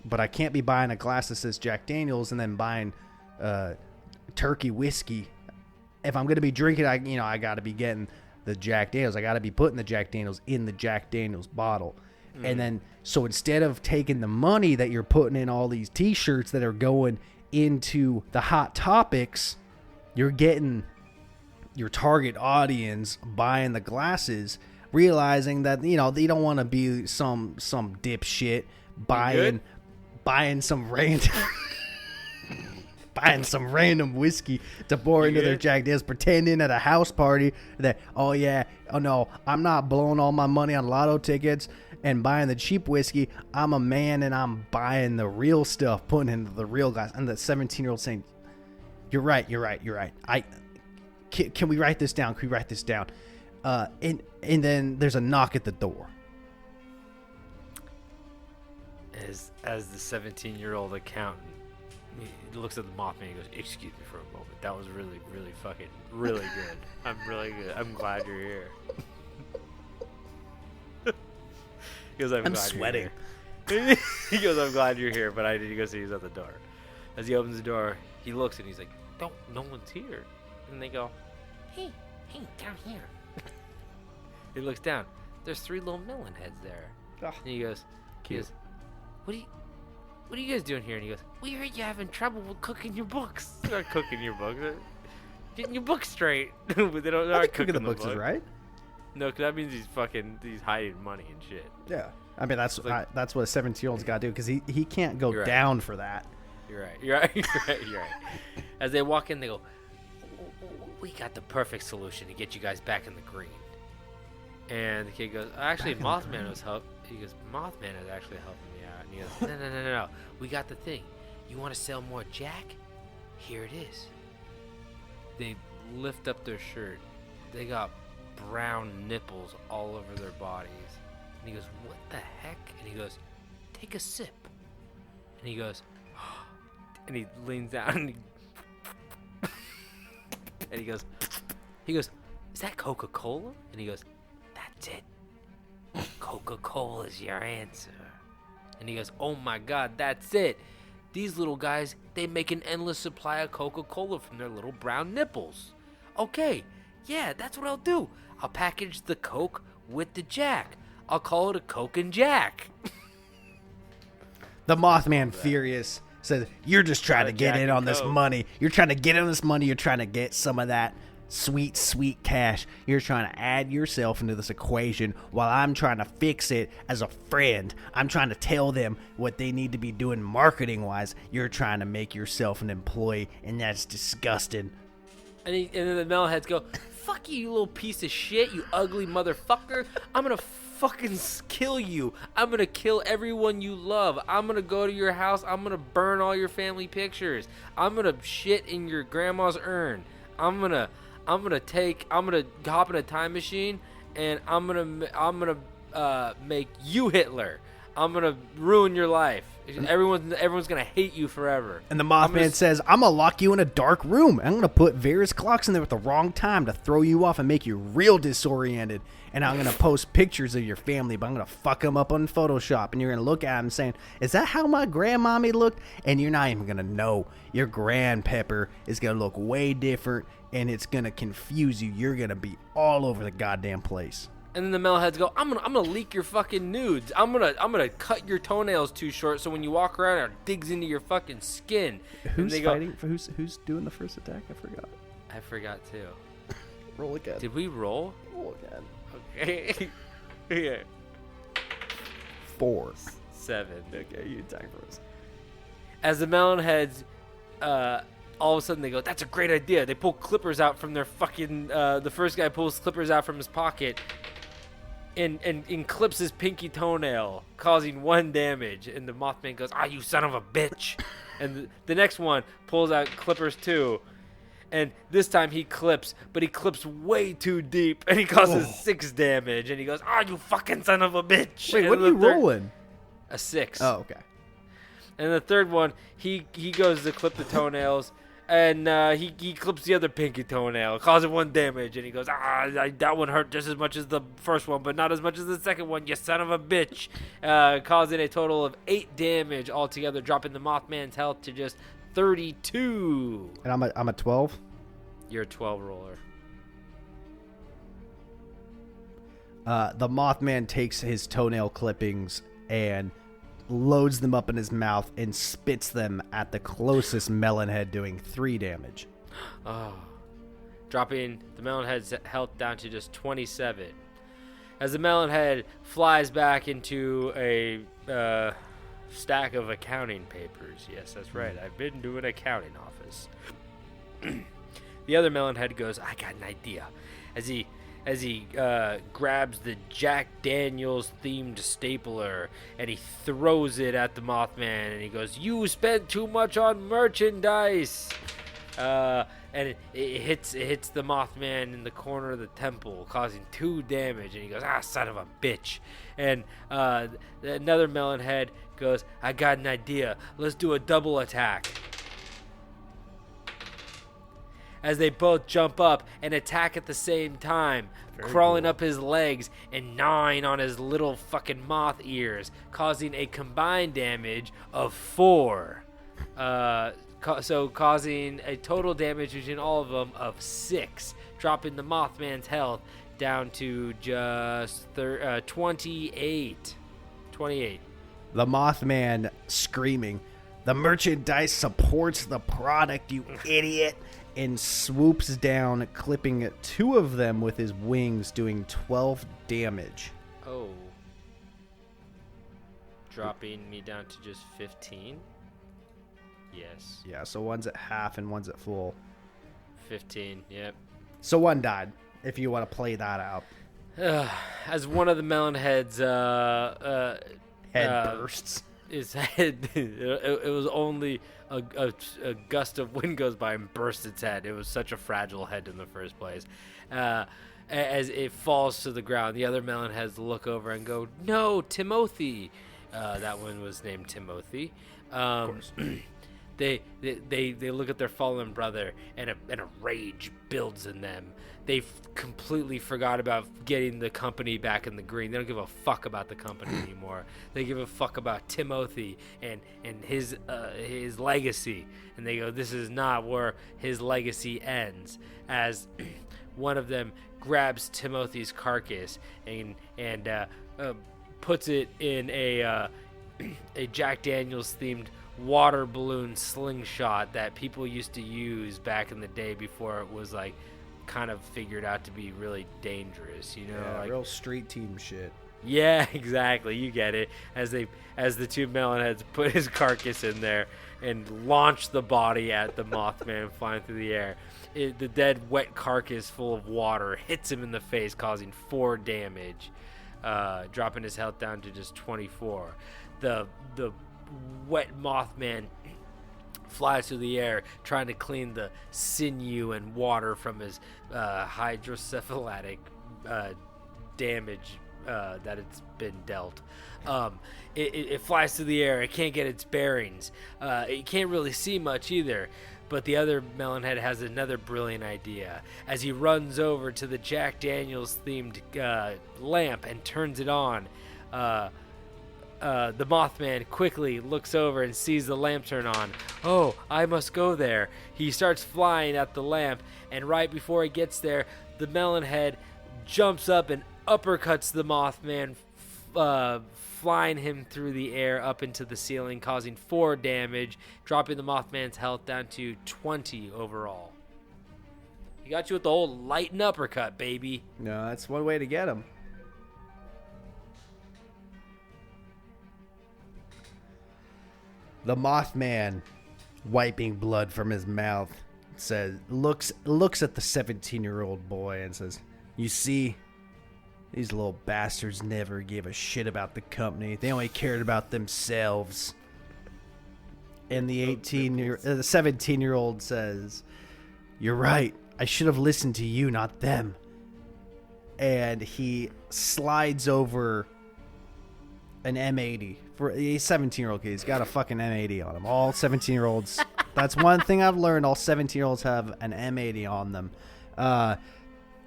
but I can't be buying a glass that says Jack Daniel's and then buying turkey whiskey. If I'm going to be drinking, I got to be getting the Jack Daniels. I got to be putting the Jack Daniels in the Jack Daniels bottle. And then, so instead of taking the money that you're putting in all these t-shirts that are going into the Hot Topics, you're getting your target audience buying the glasses, realizing that, they don't want to be some dipshit buying some random buying some random whiskey to pour into their Jack Daniels, pretending at a house party that, oh no, I'm not blowing all my money on lotto tickets and buying the cheap whiskey. I'm a man and I'm buying the real stuff, putting into the real glass. And the 17-year-old saying, you're right. Can we write this down? And then there's a knock at the door. As the 17-year-old accountant, he looks at the Mothman and he goes, excuse me for a moment. That was really, really fucking, really good. I'm really good. I'm glad you're here. He goes, I'm glad sweating. You're here. He goes, I'm glad you're here, but I need to go see who's at the door. As he opens the door, he looks and he's like, no one's here. And they go, hey, down here. He looks down. There's 3 little melon heads there. And he goes, what are you guys doing here? And he goes, we heard you having trouble with cooking your books. They're not cooking your books. They're getting your books straight. They're not cooking the books is right. No, because that means he's hiding money and shit. Yeah. I mean, that's what a 17-year-old's got to do, because he can't go down for that. You're right. As they walk in, they go, we got the perfect solution to get you guys back in the green. And the kid goes, actually, Mothman was helping. He goes, Mothman is actually helping me out. And he goes, no. We got the thing. You want to sell more Jack? Here it is. They lift up their shirt. They got brown nipples all over their bodies. And he goes, what the heck? And he goes, take a sip. And he goes, and he leans down and he goes, is that Coca-Cola? And he goes, that's it. Coca-Cola's your answer. And he goes, oh my God, that's it. These little guys, they make an endless supply of Coca-Cola from their little brown nipples. Okay, yeah, that's what I'll do. I'll package the Coke with the Jack. I'll call it a Coke and Jack. The Mothman, furious, says, you're just trying to get in on this money. You're trying to get in on this money. You're trying to get some of that sweet, sweet cash. You're trying to add yourself into this equation while I'm trying to fix it as a friend. I'm trying to tell them what they need to be doing marketing-wise. You're trying to make yourself an employee, and that's disgusting. And then the Melonheads go, fuck you, you little piece of shit, you ugly motherfucker. I'm gonna fucking kill you. I'm gonna kill everyone you love. I'm gonna go to your house. I'm gonna burn all your family pictures. I'm gonna shit in your grandma's urn. I'm gonna hop in a time machine, and I'm gonna make you Hitler. I'm gonna ruin your life. Everyone's gonna hate you forever. And the Mothman says, I'm gonna lock you in a dark room. I'm gonna put various clocks in there at the wrong time to throw you off and make you real disoriented. And I'm gonna post pictures of your family, but I'm gonna fuck them up on Photoshop. And you're gonna look at them saying, is that how my grandmommy looked? And you're not even gonna know. Your grandpepper is gonna look way different, and it's gonna confuse you. You're gonna be all over the goddamn place. And then the Melonheads go, I'm gonna leak your fucking nudes. I'm gonna cut your toenails too short so when you walk around it digs into your fucking skin. Who's fighting? Who's doing the first attack? I forgot too. Roll again. Did we roll? Roll again. Okay. Yeah. 4. 7. Okay, you attack first. As the Melonheads, all of a sudden they go, that's a great idea. They pull clippers out from their fucking, the first guy pulls clippers out from his pocket and clips his pinky toenail, causing 1 damage. And the Mothman goes, you son of a bitch. And the next one pulls out clippers too. And this time he clips, but he clips way too deep, and he causes 6 damage. And he goes, you fucking son of a bitch. Wait, what are you rolling? A 6. Oh, okay. And the third one, he goes to clip the toenails, and he clips the other pinky toenail, causing 1 damage. And he goes, that one hurt just as much as the first one, but not as much as the second one, you son of a bitch. Causing a total of 8 damage altogether, dropping the Mothman's health to just 32. And I'm a 12? You're a 12 roller. The Mothman takes his toenail clippings and loads them up in his mouth and spits them at the closest melon head, doing 3 damage. Dropping the melon head's health down to just 27. As the melon head flies back into a stack of accounting papers. Yes, that's right. I've been to an accounting office. The other melon head goes, I got an idea. As he grabs the Jack Daniels themed stapler and he throws it at the Mothman, and he goes, you spent too much on merchandise. And it hits the Mothman in the corner of the temple, causing 2 damage. And he goes, son of a bitch. And another melon head goes, I got an idea. Let's do a double attack. As they both jump up and attack at the same time, crawling up his legs and gnawing on his little fucking moth ears, causing a combined damage of 4. So causing a total damage between all of them of 6, dropping the Mothman's health down to just 28. 28. The Mothman screaming, the merchandise supports the product, you idiot, and swoops down, clipping 2 of them with his wings, doing 12 damage. Oh. Dropping me down to just 15? Yes. Yeah, so one's at half and one's at full. 15, yep. So 1 died, if you want to play that out. As one of the melon heads Head bursts. His head, it was only a gust of wind goes by and bursts its head. It was such a fragile head in the first place. As it falls to the ground, the other melon heads look over and go, no, Timothy, That one was named Timothy. They look at their fallen brother, and a rage builds in them. They've completely forgot about getting the company back in the green. They don't give a fuck about the company anymore. They give a fuck about Timothy and his legacy. And they go, this is not where his legacy ends. As one of them grabs Timothy's carcass and puts it in a Jack Daniels themed water balloon slingshot that people used to use back in the day before it was like kind of figured out to be really dangerous, you know, Yeah, like real street team shit. yeah, exactly, you get it. As the two melon heads put his carcass in there and launch the body at the Mothman flying through the air, the dead wet carcass full of water hits him in the face, causing 4 damage, dropping his health down to just 24. The wet Mothman flies through the air, trying to clean the sinew and water from his hydrocephalic damage that it's been dealt. It flies through the air. It can't get its bearings. It can't really see much either. But the other Melonhead has another brilliant idea. As he runs over to the Jack Daniels themed lamp and turns it on, the Mothman quickly looks over and sees the lamp turn on. Oh, I must go there. He starts flying at the lamp, and right before he gets there, the Melonhead jumps up and uppercuts the Mothman, flying him through the air up into the ceiling, causing 4 damage, dropping the Mothman's health down to 20 overall. He got you with the old light and uppercut, baby. No, that's one way to get him. The Mothman, wiping blood from his mouth, looks at the 17-year-old boy and says, "You see, these little bastards never gave a shit about the company. They only cared about themselves." And the 17-year-old says, "You're right. I should have listened to you, not them." And he slides over an M80. For a 17-year-old kid, he's got a fucking M80 on him. All 17-year-olds. That's one thing I've learned. All 17-year-olds have an M80 on them.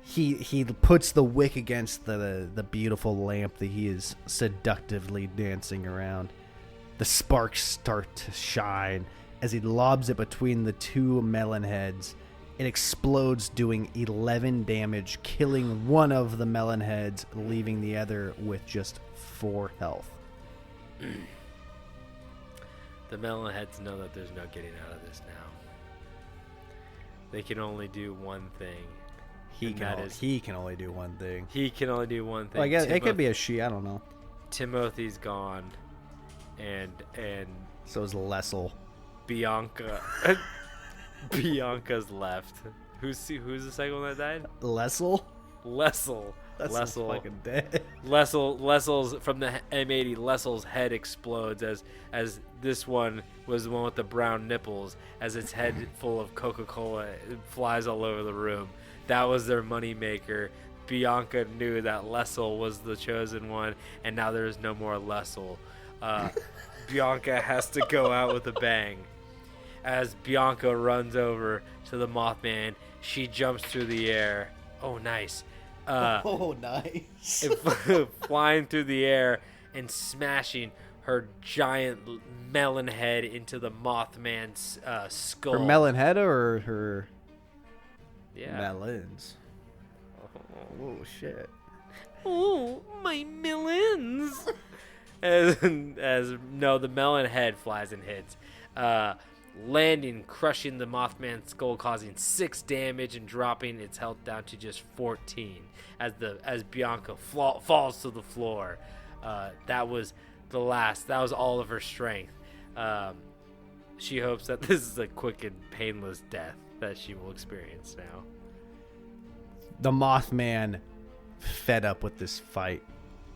He puts the wick against the beautiful lamp that he is seductively dancing around. The sparks start to shine as he lobs it between the two melon heads. It explodes, doing 11 damage, killing one of the melon heads, leaving the other with just 4 health. The melon heads know that there's no getting out of this now. They can only do one thing. He can only do one thing. He can only do one thing. Well, I guess it could be a she. I don't know. Timothy's gone, and so is Lessel. Bianca. Bianca's left. Who's the second one that died? Lessel. Lessel fucking dead. Lessel's from the M80. Lessel's head explodes as this one was the one with the brown nipples. As its head full of Coca-Cola flies all over the room. That was their money maker. Bianca knew that Lessel was the chosen one, and now there is no more Lessel. Bianca has to go out with a bang. As Bianca runs over to the Mothman, she jumps through the air. Oh, nice. Nice. Flying through the air and smashing her giant melon head into the Mothman's skull. Her melon head or her melons? Oh shit. Oh, my melons. as no, the melon head flies and hits. Landing, crushing the Mothman's skull, causing 6 damage and dropping its health down to just 14 as Bianca falls to the floor. That was the last. That was all of her strength. She hopes that this is a quick and painless death that she will experience now. The Mothman, fed up with this fight,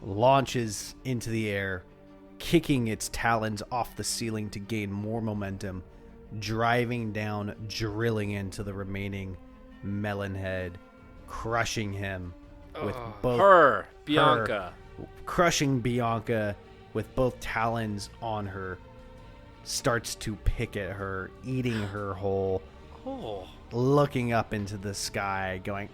launches into the air, kicking its talons off the ceiling to gain more momentum, driving down, drilling into the remaining melon head, crushing him with both Bianca, crushing Bianca with both talons on her, starts to pick at her, eating her whole, Oh. looking up into the sky, going,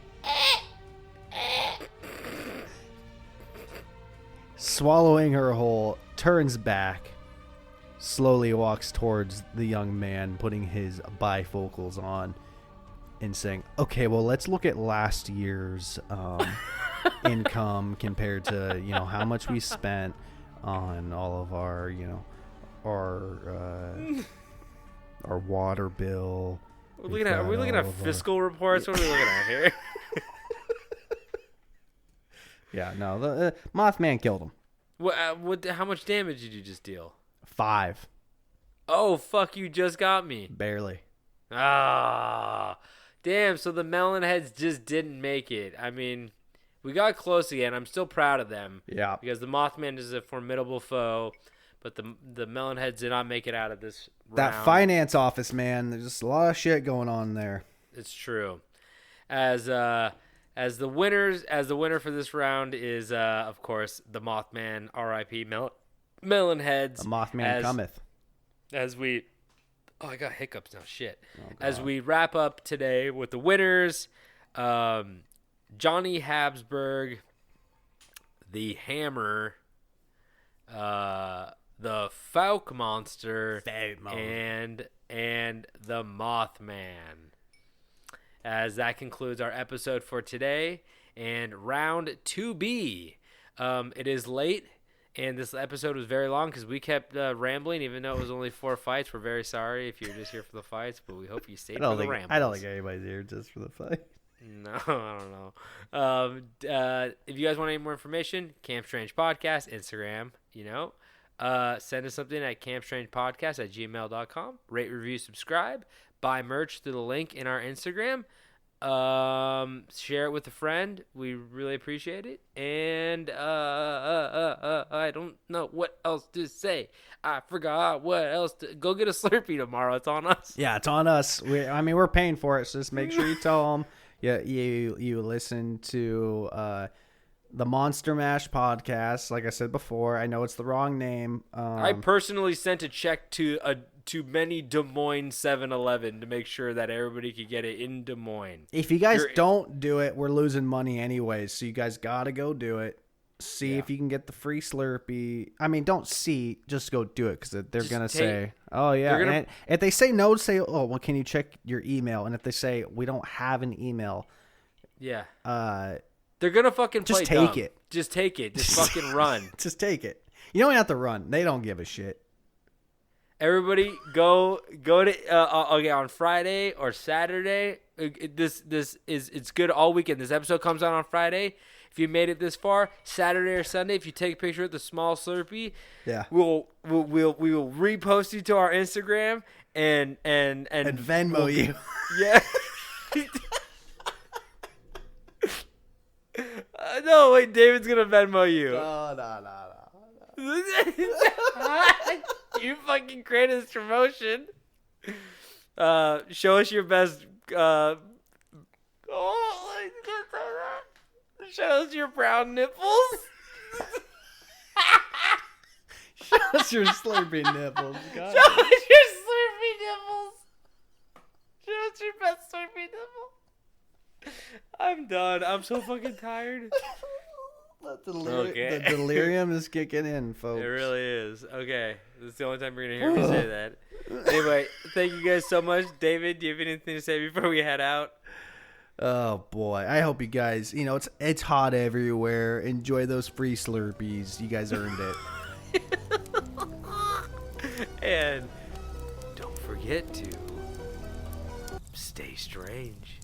swallowing her whole, turns back, slowly walks towards the young man, putting his bifocals on and saying, okay, well, let's look at last year's income compared to, how much we spent on all of our, our water bill. Are we looking at fiscal reports? What are we looking at here? Yeah, no, the Mothman killed him. How much damage did you just deal? 5. Oh, fuck, you just got me. Barely. Ah, damn, so the Melon heads just didn't make it. I mean, we got close again. I'm still proud of them. Yeah. Because the Mothman is a formidable foe, but the Melon heads did not make it out of this That round. finance office, man, there's just a lot of shit going on there. It's true. As the winner for this round is of course the Mothman, R.I.P. Melon heads. The Mothman cometh. I got hiccups now. Shit. As we wrap up today with the winners, Johnny Habsburg, the Hammer, the Fouke monster, and the Mothman. As that concludes our episode for today and round 2B. It is late, and this episode was very long because we kept rambling, even though it was only 4 fights. We're very sorry if you're just here for the fights, but we hope you stayed for the rambles. I don't think anybody's here just for the fight. No, I don't know. If you guys want any more information, Camp Strange Podcast, Instagram, send us something at campstrangepodcast@gmail.com. Rate, review, subscribe. Buy merch through the link in our Instagram. Share it with a friend. We really appreciate it. And I don't know what else to say. I forgot what else to go get a Slurpee tomorrow. It's on us. Yeah, it's on us. We're paying for it. So just make sure you tell them. Yeah, you listen to the Monster Mash podcast. Like I said before, I know it's the wrong name. I personally sent a check to many Des Moines 7-Eleven to make sure that everybody could get it in Des Moines. If you guys don't do it, we're losing money anyways. So you guys gotta go do it. See if you can get the free Slurpee. I mean, don't see, just go do it because they're gonna say, "Oh yeah." And if they say no, say, "Oh well, can you check your email?" And if they say we don't have an email, they're gonna fucking play just take it. Just take it. Just fucking run. Just take it. You don't have to run. They don't give a shit. Everybody, go to on Friday or Saturday. It's good all weekend. This episode comes out on Friday. If you made it this far, Saturday or Sunday, if you take a picture of the small Slurpee, we'll repost you to our Instagram and Venmo you. Yeah. No, wait, David's gonna Venmo you. No. You fucking created this promotion. Show us your best. Show us your brown nipples. Show us your Slurpee nipples. God. Show us your Slurpee nipples. Show us your best Slurpee nipple. I'm done. I'm so fucking tired. The delirium is kicking in, folks. It really is. Okay. This is the only time you're going to hear me say that. Anyway, thank you guys so much. David, do you have anything to say before we head out? Oh, boy. I hope you guys, it's hot everywhere. Enjoy those free Slurpees. You guys earned it. And don't forget to stay strange.